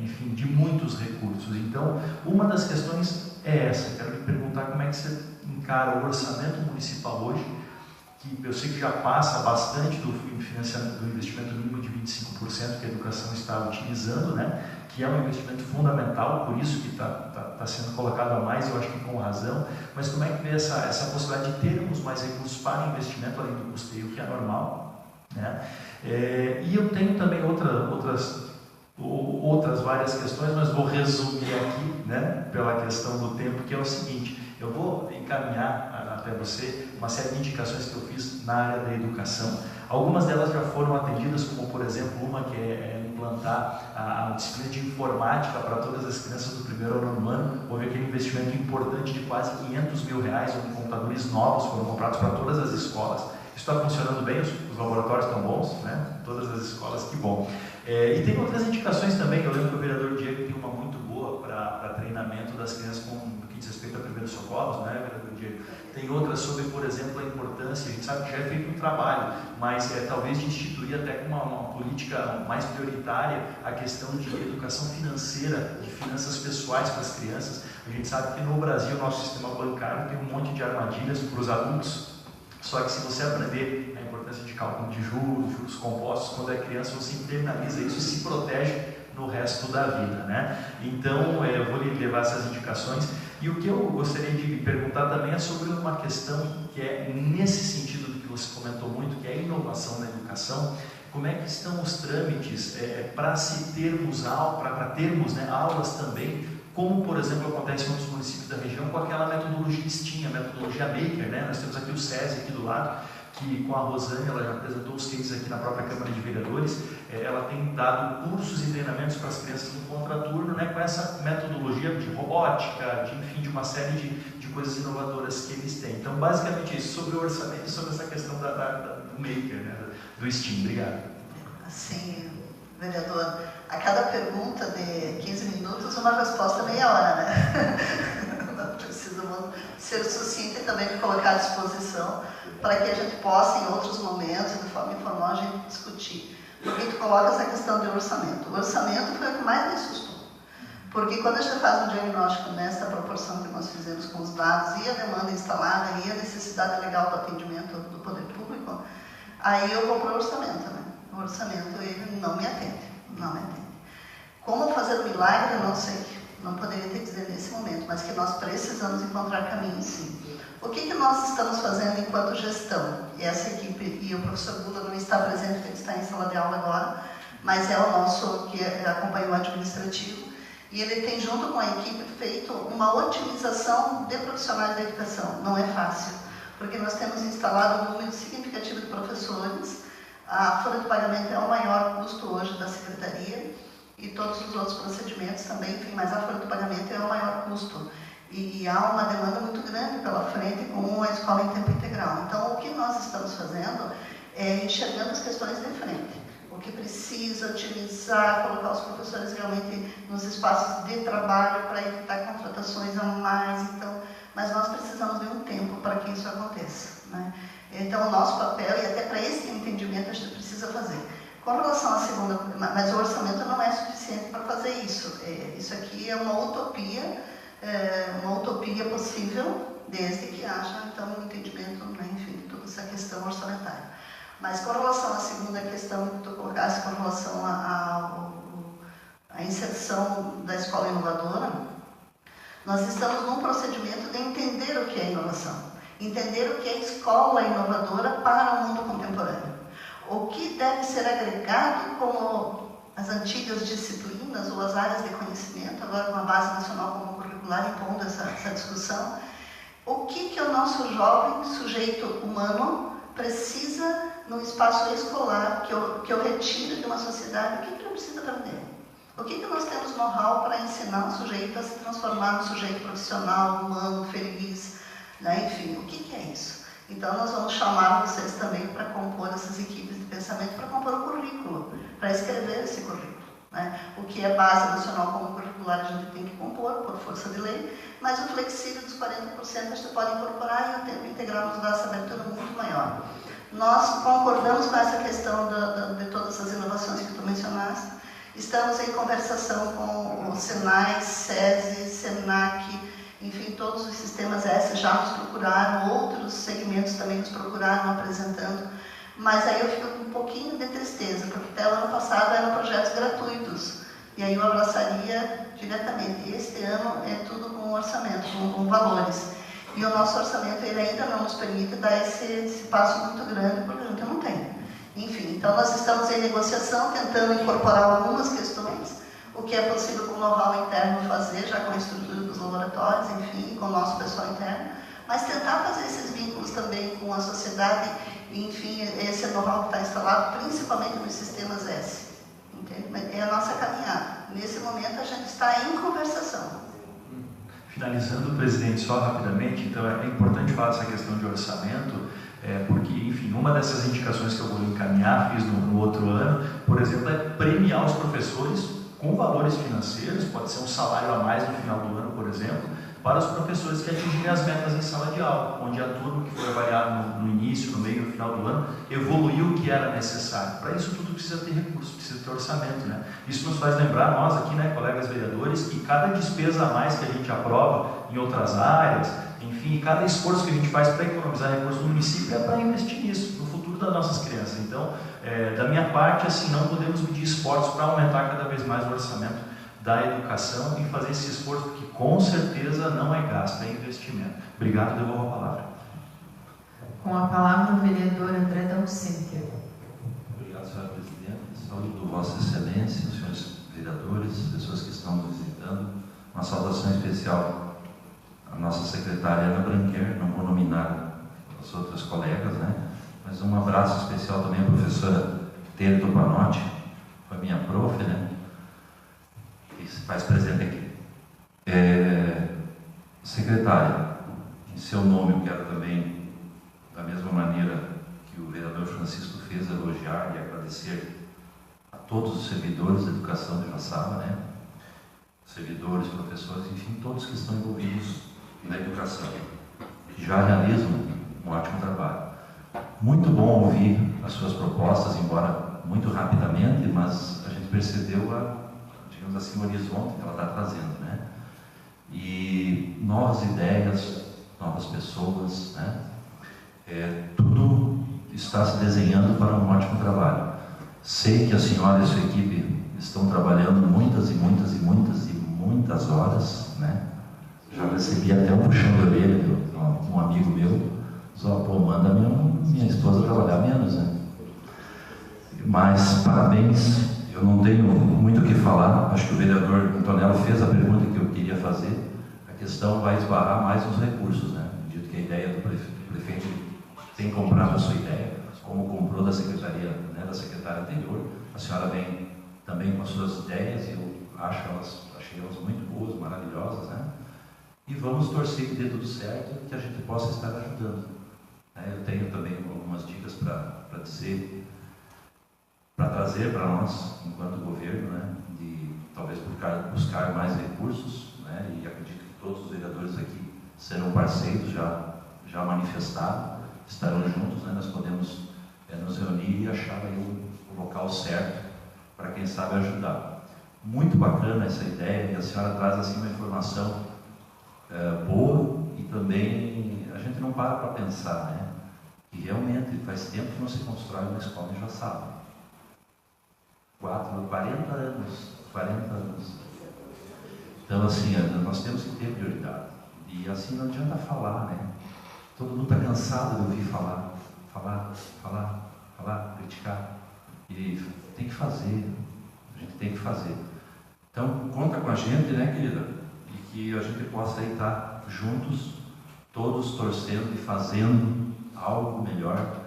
enfim, de muitos recursos. Então, uma das questões é essa. Quero lhe perguntar como é que você encara o orçamento municipal hoje, que eu sei que já passa bastante do investimento mínimo de 25% que a educação está utilizando, né? Que é um investimento fundamental, por isso que está sendo colocado a mais, eu acho que com razão. Mas como é que vê essa possibilidade de termos mais recursos para investimento além do custeio, que é normal, né? E eu tenho também outras várias questões, mas vou resumir aqui, né, pela questão do tempo, que é o seguinte: eu vou encaminhar até você uma série de indicações que eu fiz na área da educação. Algumas delas já foram atendidas, como por exemplo uma que é implantar a disciplina de informática para todas as crianças do primeiro ao nono ano. Houve aquele investimento importante de quase R$500 mil, onde computadores novos foram comprados para todas as escolas. Isso está funcionando bem, os laboratórios estão bons, né? Todas as escolas, que bom. E tem outras indicações também. Eu lembro que o vereador Diego tem uma muito boa para treinamento das crianças com o que diz respeito a primeiros socorros, né, vereador Diego? Tem outras sobre, por exemplo, a importância, a gente sabe que já é feito um trabalho, mas talvez de instituir até com uma política mais prioritária a questão de educação financeira, de finanças pessoais para as crianças. A gente sabe que no Brasil o nosso sistema bancário tem um monte de armadilhas para os adultos, só que se você aprender a importância de cálculo de juros compostos quando é criança, você internaliza isso e se protege no resto da vida, né? Então, eu vou lhe levar essas indicações. E o que eu gostaria de lhe perguntar também é sobre uma questão que é nesse sentido do que você comentou muito, que é a inovação na educação. Como é que estão os trâmites para termos, né, aulas também, como, por exemplo, acontece em outros municípios da região, com aquela metodologia STEAM, a metodologia Maker, né? Nós temos aqui o SESI aqui do lado, que com a Rosane, ela já apresentou os cases aqui na própria Câmara de Vereadores. Ela tem dado cursos e treinamentos para as crianças no contraturno, né, com essa metodologia de robótica, de uma série de coisas inovadoras que eles têm. Então, basicamente isso, sobre o orçamento e sobre essa questão do Maker, né, do STEAM. Obrigado. Sim, vereador, a cada pergunta de 15 minutos, uma resposta meia hora, né? Precisamos ser sucinta e também me colocar à disposição para que a gente possa, em outros momentos, de forma informal, a gente discutir. Porque tu coloca essa questão de orçamento. O orçamento foi o que mais me assustou. Porque quando a gente faz um diagnóstico nessa proporção que nós fizemos com os dados, e a demanda instalada, e a necessidade legal do atendimento do poder público, aí eu vou para o orçamento, né? O orçamento, ele não me atende. Como fazer o milagre, eu não sei, não poderia te dizer nesse momento, mas que nós precisamos encontrar caminhos, sim. O que nós estamos fazendo enquanto gestão? E essa equipe, e o professor Bula não está presente, porque ele está em sala de aula agora, mas é o nosso que acompanha o administrativo, e ele tem, junto com a equipe, feito uma otimização de profissionais da educação. Não é fácil, porque nós temos instalado um número significativo de professores, a folha de pagamento é o maior custo hoje da Secretaria, e todos os outros procedimentos também, enfim, mas a folha de pagamento é o maior custo. E há uma demanda muito grande pela frente com a escola em tempo integral. Então, o que nós estamos fazendo é enxergando as questões de frente. O que precisa otimizar, colocar os professores realmente nos espaços de trabalho para evitar contratações a mais. Então, mas nós precisamos de um tempo para que isso aconteça, né? Então, o nosso papel, e até para esse entendimento, a gente precisa fazer. Com relação à segunda, mas o orçamento não é suficiente para fazer isso. Isso aqui é uma utopia possível, desde que haja, então, um entendimento, né, enfim, de toda essa questão orçamentária. Mas com relação à segunda questão que tu colocaste, com relação à inserção da escola inovadora, nós estamos num procedimento de entender o que é inovação, entender o que é escola inovadora para o mundo contemporâneo. O que deve ser agregado como as antigas disciplinas ou as áreas de conhecimento, agora com a Base Nacional Comum Curricular impondo essa discussão, o que o nosso jovem sujeito humano precisa no espaço escolar que eu retiro de uma sociedade, o que ele precisa aprender? O que nós temos know-how para ensinar o sujeito a se transformar num sujeito profissional, humano, feliz, né? Enfim, o que é isso? Então, nós vamos chamar vocês também para compor essas equipes de pensamento, para compor o currículo, para escrever esse currículo, né? O que é Base Nacional Comum Curricular a gente tem que compor, por força de lei, mas o flexível dos 40% a gente pode incorporar e o tempo integral nos dá essa abertura muito maior. Nós concordamos com essa questão de todas as inovações que tu mencionaste. Estamos em conversação com o Senai, SESI, SENAC, enfim, todos os sistemas S já nos procuraram, outros segmentos também nos procuraram apresentando, mas aí eu fico com um pouquinho de tristeza, porque até o ano passado eram projetos gratuitos, e aí eu abraçaria diretamente. Este ano é tudo com orçamento, com valores, e o nosso orçamento ele ainda não nos permite dar esse passo muito grande, porque a gente não tem. Enfim, então nós estamos em negociação, tentando incorporar algumas questões, o que é possível com o know-how interno fazer, já com a estrutura dos laboratórios, enfim, com o nosso pessoal interno, mas tentar fazer esses vínculos também com a sociedade, enfim, esse know-how que está instalado, principalmente nos sistemas S. Entende? É a nossa caminhada. Nesse momento a gente está em conversação. Finalizando, presidente, só rapidamente, então é importante falar dessa questão de orçamento, porque, enfim, uma dessas indicações que eu vou encaminhar, fiz no outro ano, por exemplo, é premiar os professores com valores financeiros, pode ser um salário a mais no final do ano, por exemplo, para os professores que atingirem as metas em sala de aula, onde a turma que foi avaliada no início, no meio e no final do ano, evoluiu o que era necessário. Para isso tudo precisa ter recursos, precisa ter orçamento, né? Isso nos faz lembrar, nós aqui, né, colegas vereadores, que cada despesa a mais que a gente aprova em outras áreas, enfim, cada esforço que a gente faz para economizar recursos no município é para investir nisso, no futuro das nossas crianças. Então, da minha parte, assim, não podemos medir esforços para aumentar cada vez mais o orçamento da educação e fazer esse esforço, porque com certeza não é gasto, é investimento. Obrigado, devolvo a palavra. Com a palavra o vereador André Dalcíntia. Obrigado, senhora presidente. Saúdo Vossa Excelência, senhores vereadores, pessoas que estão nos visitando. Uma saudação especial à nossa secretária Ana Branquer, não vou nominar as outras colegas, né? Mas um abraço especial também à professora Tere Topanotti, foi minha prof, né? Que se faz presente aqui. Secretária, em seu nome eu quero também, da mesma maneira que o vereador Francisco fez, elogiar e agradecer a todos os servidores da educação de Joaçaba, né? Servidores, professores, enfim, todos que estão envolvidos na educação, que já realizam um ótimo trabalho. Muito bom ouvir as suas propostas, embora muito rapidamente, mas a gente percebeu digamos assim, o horizonte que ela está trazendo, né? E novas ideias, novas pessoas, né? Tudo está se desenhando para um ótimo trabalho. Sei que a senhora e a sua equipe estão trabalhando muitas horas, né? Já recebi até um puxão de orelha de um amigo meu, só, pô, manda minha esposa trabalhar menos, né? Mas parabéns, eu não tenho muito o que falar, acho que o vereador Antonello fez a pergunta que eu queria fazer. A questão vai esbarrar mais nos recursos, né? Dito que a ideia do prefeito tem comprado a sua ideia, como comprou da secretaria, né, da secretária anterior. A senhora vem também com as suas ideias e eu achei elas muito boas, maravilhosas, né? E vamos torcer que dê tudo certo e que a gente possa estar ajudando. Eu tenho também algumas dicas para dizer, para trazer para nós, enquanto governo, né, de talvez buscar mais recursos, né, e acredito que todos os vereadores aqui serão parceiros, já manifestaram, estarão juntos, né, nós podemos nos reunir e achar aí o local certo para quem sabe ajudar. Muito bacana essa ideia, e a senhora traz assim uma informação boa, e também a gente não para pensar, né, que realmente faz tempo que não se constrói uma escola em Joaçaba. 40 anos. Então, assim, nós temos que ter prioridade. E assim não adianta falar, né? Todo mundo está cansado de ouvir falar, criticar. E tem que fazer. A gente tem que fazer. Então, conta com a gente, né, querida? E que a gente possa aí estar juntos, todos torcendo e fazendo algo melhor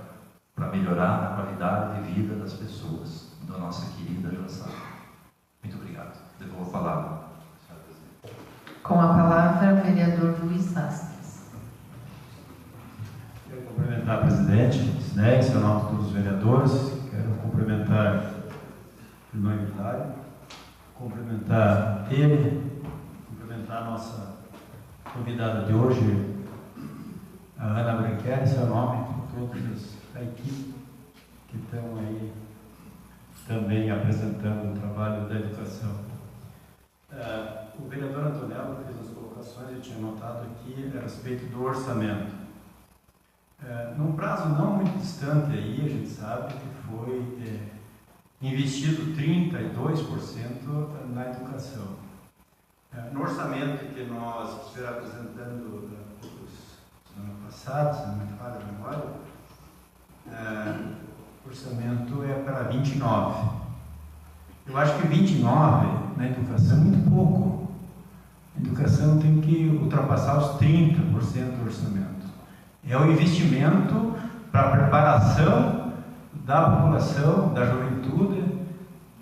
para melhorar a qualidade de vida das pessoas, da nossa querida Joaçaba. Muito obrigado. Devolvo a palavra, senhora presidente. Com a palavra, o vereador Luiz Astes. Quero cumprimentar a presidente, em seu nome de todos os vereadores. Quero cumprimentar o irmão Hilário, cumprimentar ele, cumprimentar a nossa convidada de hoje, a Ana Branquer, em seu nome, todos a equipe que estão aí também apresentando o trabalho da educação. O vereador Antonello fez as colocações, eu tinha notado aqui, a respeito do orçamento. Num prazo não muito distante aí, a gente sabe que foi investido 32% na educação. No orçamento que nós estivemos apresentando semana passada, se não me falha a memória, o orçamento é para 29. Eu acho que 29 na educação é muito pouco. A educação tem que ultrapassar os 30% do orçamento. É o investimento para a preparação da população, da juventude,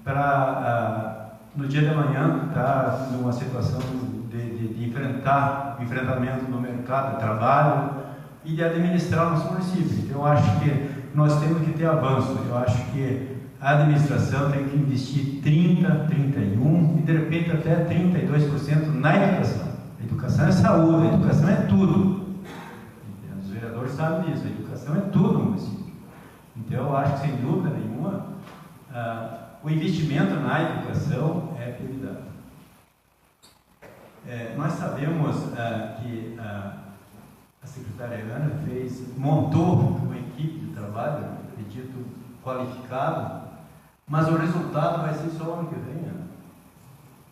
para no dia de amanhã estar numa situação de enfrentamento no mercado de trabalho e de administrar o nosso município. Então, eu acho que nós temos que ter avanço. Eu acho que a administração tem que investir 30%, 31% e, de repente, até 32% na educação. A educação é saúde, a educação é tudo. Os vereadores sabem disso, a educação é tudo no município. Então, eu acho que, sem dúvida nenhuma, o investimento na educação é prioridade. Nós sabemos que a secretária Ana montou uma equipe de trabalho, acredito, qualificado, mas o resultado vai ser só o ano que vem.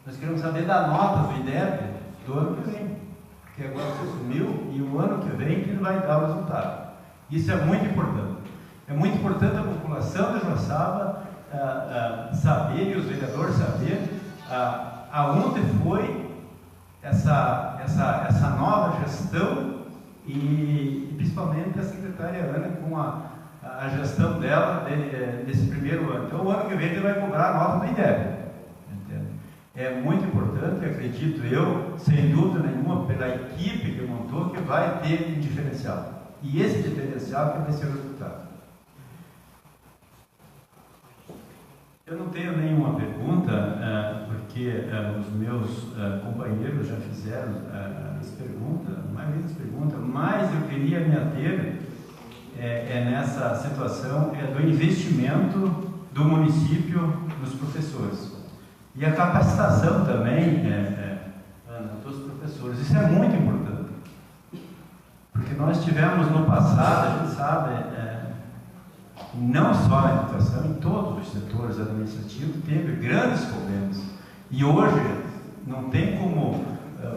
Nós queremos saber da nota do IDEB do ano que vem, porque agora você assumiu e o ano que vem que ele vai dar o resultado. Isso é muito importante. É muito importante a população de Joaçaba saber, e os vereadores saber aonde foi essa nova gestão e principalmente a secretária Ana com a gestão dela desse primeiro ano. Então, o ano que vem ele vai cobrar a nota do IDEB. É muito importante, acredito eu, sem dúvida nenhuma, pela equipe que montou, que vai ter um diferencial. E esse diferencial que vai ser o resultado. Eu não tenho nenhuma pergunta, porque os meus companheiros já fizeram as perguntas, a maioria das perguntas, mas eu queria me ater nessa situação do investimento do município nos professores. E a capacitação também, Ana, dos professores. Isso é muito importante. Porque nós tivemos no passado, a gente sabe, não só na educação, em todos os setores administrativos, teve grandes problemas. E hoje não tem como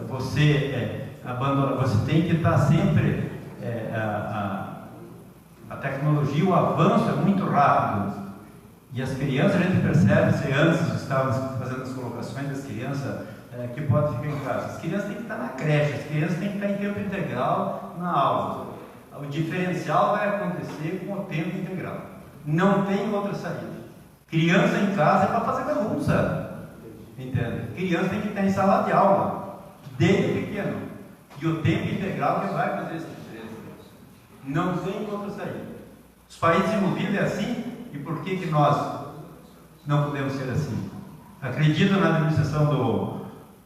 você abandonar, você tem que estar sempre, a tecnologia, o avanço é muito rápido. E as crianças, a gente percebe, se antes estávamos fazendo as colocações das crianças que podem ficar em casa. As crianças têm que estar na creche, as crianças têm que estar em tempo integral na aula. O diferencial vai acontecer com o tempo integral. Não tem outra saída. Criança em casa é para fazer bagunça. Entende? Criança tem que estar em sala de aula, desde pequeno. E o tempo integral que vai fazer essa diferença. Não tem outra saída. Os países desenvolvidos é assim, e por que nós não podemos ser assim? Acredito na administração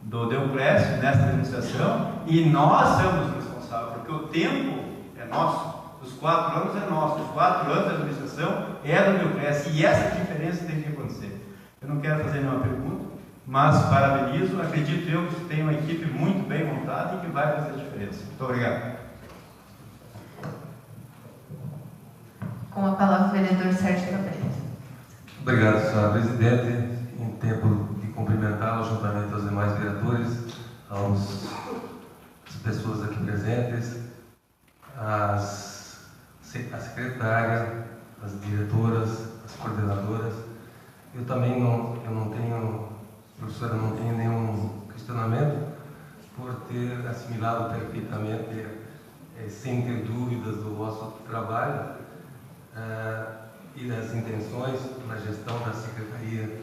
do Deoclésio, nessa administração, e nós somos responsáveis, porque o tempo é nosso, os 4 anos é nosso, os 4 anos da administração é do Deoclésio, e essa diferença tem que acontecer. Eu não quero fazer nenhuma pergunta, mas parabenizo, acredito eu que tem uma equipe muito bem montada e que vai fazer a diferença. Muito obrigado. Com a palavra o vereador Sérgio Cabrera. Obrigado, senhora presidente. Em tempo de cumprimentá-la, juntamente aos demais vereadores, às pessoas aqui presentes, a secretária, as diretoras, as coordenadoras. Eu também não tenho, professora, não tenho nenhum questionamento por ter assimilado perfeitamente, sem ter dúvidas do vosso trabalho e das intenções na gestão da Secretaria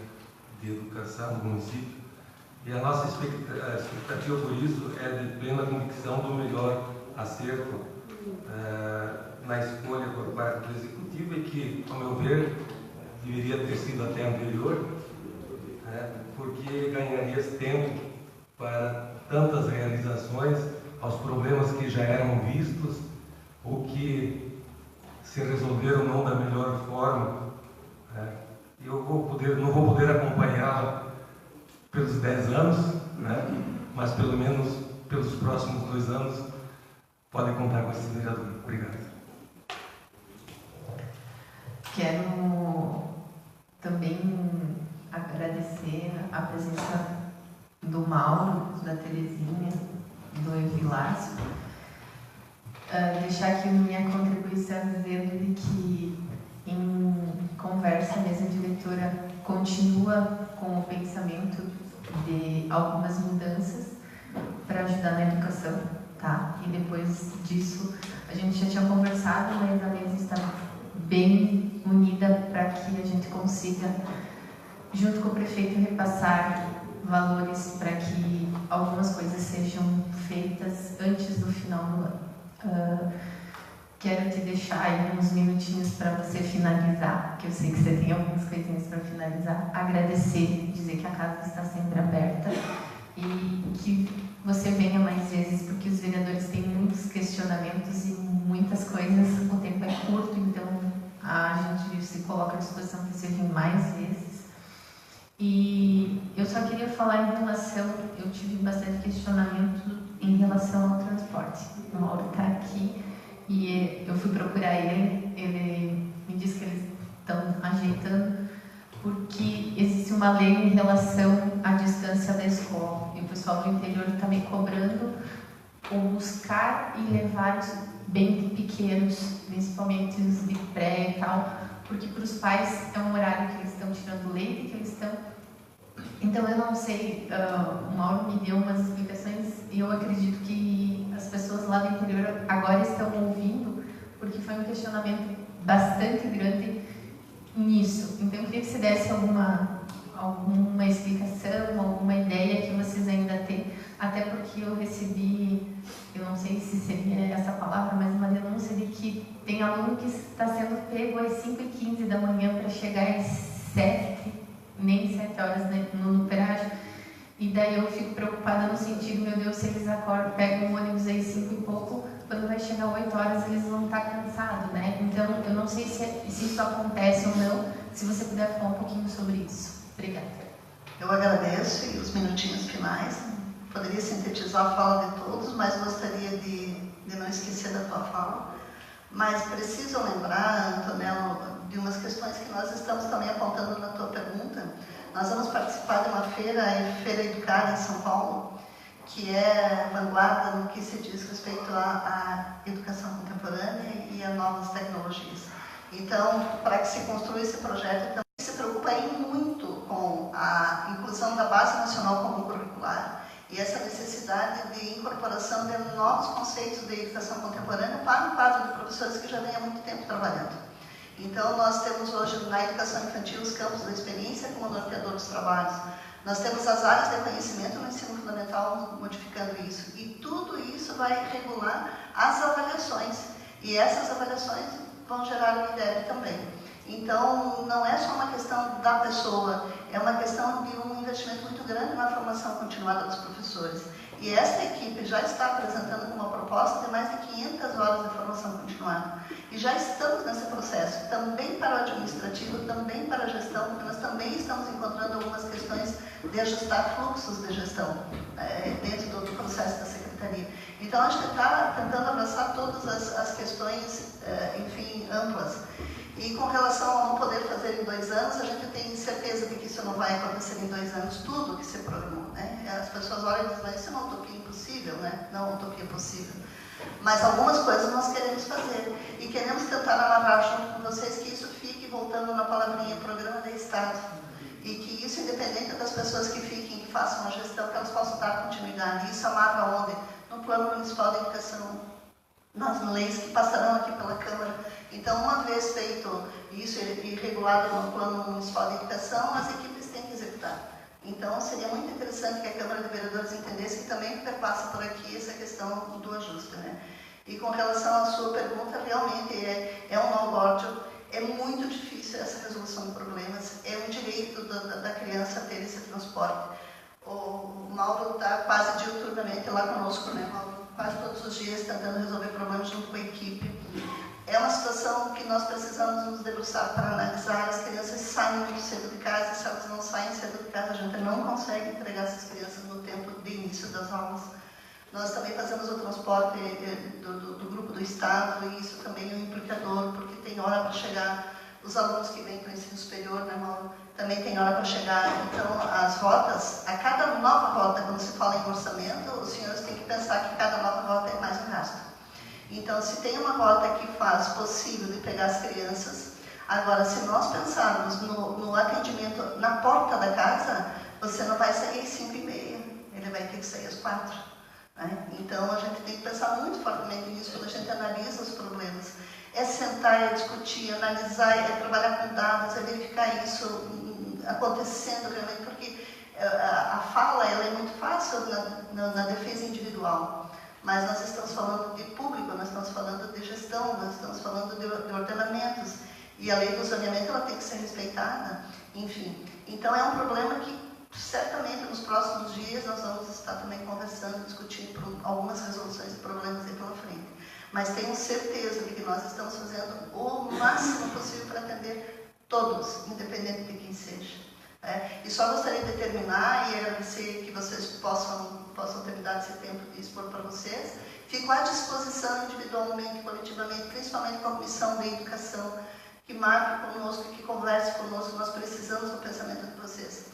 de Educação do município. E a nossa expectativa por isso é de plena convicção do melhor acerto na escolha por parte do Executivo e que, ao meu ver, deveria ter sido até anterior, porque ganharia tempo para tantas realizações aos problemas que já eram vistos ou que se resolveram não da melhor forma. Eu não vou poder acompanhá-la pelos 10 anos, mas pelo menos pelos próximos 2 anos podem contar com esse vereador. Obrigado. Quero também agradecer a presença do Mauro, da Terezinha, do Evilásio. Deixar aqui minha contribuição dizendo de que em conversa a mesa diretora continua com o pensamento de algumas mudanças para ajudar na educação, tá? E depois disso a gente já tinha conversado, mas a mesa está bem unida para que a gente consiga, junto com o prefeito, repassar valores para que algumas coisas sejam feitas antes do final do ano. Quero te deixar aí uns minutinhos para você finalizar, que eu sei que você tem algumas coisinhas para finalizar. Agradecer, dizer que a casa está sempre aberta e que você venha mais vezes, porque os vereadores têm muitos questionamentos e muitas coisas, o tempo é curto, então a gente se coloca à disposição para você vir mais vezes. E eu só queria falar em relação, eu tive bastante questionamento em relação ao transporte. O Mauro está aqui e eu fui procurar ele me disse que eles estão ajeitando, porque existe uma lei em relação à distância da escola, e o pessoal do interior está me cobrando o buscar e levar os bem pequenos, principalmente os de pré e tal, porque para os pais é um horário que eles estão tirando leite, que eles estão... Então eu não sei, o Mauro me deu umas explicações e eu acredito que as pessoas lá do interior agora estão ouvindo, porque foi um questionamento bastante grande nisso. Então eu queria que você desse alguma explicação, alguma ideia que vocês ainda têm, até porque eu recebi, eu não sei se seria essa palavra, mas uma denúncia de que tem aluno que está sendo pego às 5h15 da manhã para chegar às 7, nem 7 horas no pedágio. E daí eu fico preocupada no sentido, meu Deus, se eles acordam, pegam um ônibus aí 5 e pouco, quando vai chegar 8 horas eles vão estar cansados, né? Então eu não sei se isso acontece ou não, se você puder falar um pouquinho sobre isso. Obrigada. Eu agradeço e os minutinhos finais. Poderia sintetizar a fala de todos, mas gostaria de não esquecer da tua fala. Mas preciso lembrar, Antonello, de uma feira, a Feira Educar em São Paulo, que é vanguarda no que se diz respeito à educação contemporânea e a novas tecnologias. Então, para que se construa esse projeto, também se preocupa aí muito com a inclusão da Base Nacional Comum Curricular e essa necessidade de incorporação de novos conceitos de educação contemporânea para o quadro de professores que já vem há muito tempo trabalhando. Então, nós temos hoje na educação infantil os campos da experiência como norteador dos trabalhos. Nós temos as áreas de conhecimento no ensino fundamental modificando isso. E tudo isso vai regular as avaliações. E essas avaliações vão gerar o IDEB também. Então, não é só uma questão da pessoa, é uma questão de um investimento muito grande na formação continuada dos professores. E esta equipe já está apresentando uma proposta de mais de 500 horas de formação continuada. E já estamos nesse processo, também para o administrativo, também para a gestão, porque nós também estamos encontrando algumas questões de ajustar fluxos de gestão dentro do processo da Secretaria. Então, a gente está tentando abraçar todas as questões, enfim, amplas. E com relação a não poder fazer em 2 anos, a gente tem certeza de que isso não vai acontecer em 2 anos, tudo que se programou, né? As pessoas olham e dizem, isso é uma utopia impossível, né? Não é uma utopia possível. Mas algumas coisas nós queremos fazer. E queremos tentar amarrar junto com vocês que isso fique, voltando na palavrinha, programa de Estado. E que isso, independente das pessoas que fiquem, que façam a gestão, que elas possam dar continuidade. Isso amarra onde? No Plano Municipal de Educação, nas leis que passarão aqui pela Câmara. Então, uma vez feito isso e regulado no Plano Municipal de Educação, as equipes têm que executar. Então, seria muito interessante que a Câmara de Vereadores entendesse que também perpassa por aqui essa questão do ajuste, né? E com relação à sua pergunta, realmente é um no-border, é muito difícil essa resolução de problemas, é um direito da criança ter esse transporte. O Mauro está quase diuturnamente lá conosco, né, Mauro? Quase todos os dias tentando resolver problemas junto com a equipe. É uma situação que nós precisamos nos debruçar para analisar. As crianças saem muito cedo de casa, e se elas não saem cedo de casa, a gente não consegue entregar essas crianças no tempo de início das aulas. Nós também fazemos o transporte do grupo do Estado, e isso também é um implicador, porque tem hora para chegar. Os alunos que vêm para o ensino superior, né, Mauro, também tem hora para chegar. Então, as rotas, a cada nova rota, quando se fala em orçamento, os senhores têm que pensar que cada nova rota é mais um gasto. Então, se tem uma rota que faz possível de pegar as crianças, agora, se nós pensarmos no atendimento na porta da casa, você não vai sair às 5h30, ele vai ter que sair às 4h. Né? Então, a gente tem que pensar muito fortemente nisso quando a gente analisa os problemas. É sentar, é discutir, analisar, é trabalhar com dados, é verificar isso acontecendo realmente, porque a fala ela é muito fácil na defesa individual. Mas nós estamos falando de público, nós estamos falando de gestão, nós estamos falando de ordenamentos. E a lei do zoneamento ela tem que ser respeitada, enfim. Então é um problema que certamente nos próximos dias nós vamos estar também conversando, discutindo algumas resoluções de problemas aí pela frente. Mas tenho certeza de que nós estamos fazendo o máximo possível para atender todos, independente de quem seja. E só gostaria de terminar e agradecer que vocês possam ter me dado esse tempo de expor para vocês. Fico à disposição individualmente, coletivamente, principalmente com a Comissão de Educação, que marque conosco, que converse conosco, nós precisamos do pensamento de vocês.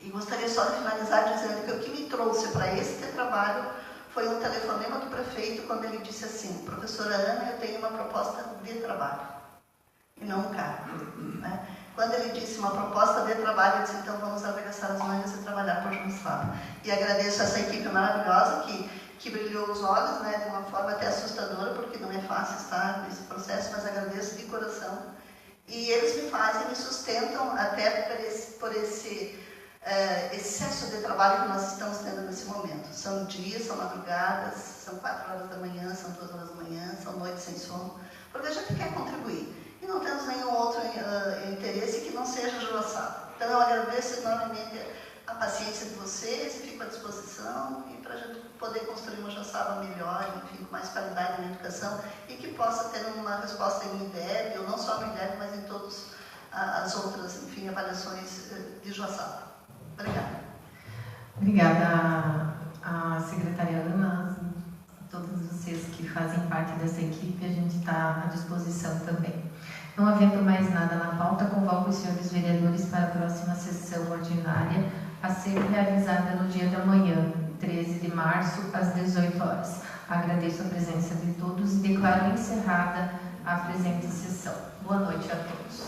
E gostaria só de finalizar dizendo que o que me trouxe para este trabalho foi um telefonema do prefeito quando ele disse assim, professora Ana, eu tenho uma proposta de trabalho, e não um cargo. Né? Quando ele disse uma proposta de trabalho, eu disse, então vamos arregaçar as mangas e trabalhar por João. E agradeço a essa equipe maravilhosa que brilhou os olhos, né, de uma forma até assustadora, porque não é fácil estar nesse processo, mas agradeço de coração. E eles me sustentam até por esse excesso de trabalho que nós estamos tendo nesse momento. São dias, são madrugadas, são 4 horas da manhã, são 2 horas da manhã, são noites sem sono, porque a gente quer contribuir. E não temos nenhum outro interesse que não seja Joaçaba. Então eu agradeço enormemente a paciência de vocês e fico à disposição para a gente poder construir uma Joaçaba melhor, enfim, com mais qualidade na educação e que possa ter uma resposta em IDEB, ou não só no IDEB, mas em todas as outras, enfim, avaliações de Joaçaba. Obrigada. Obrigada à secretária Ana, a todos vocês que fazem parte dessa equipe, a gente está à disposição também. Não havendo mais nada na pauta, convoco os senhores vereadores para a próxima sessão ordinária, a ser realizada no dia da manhã, 13 de março, às 18 horas. Agradeço a presença de todos e declaro encerrada a presente sessão. Boa noite a todos.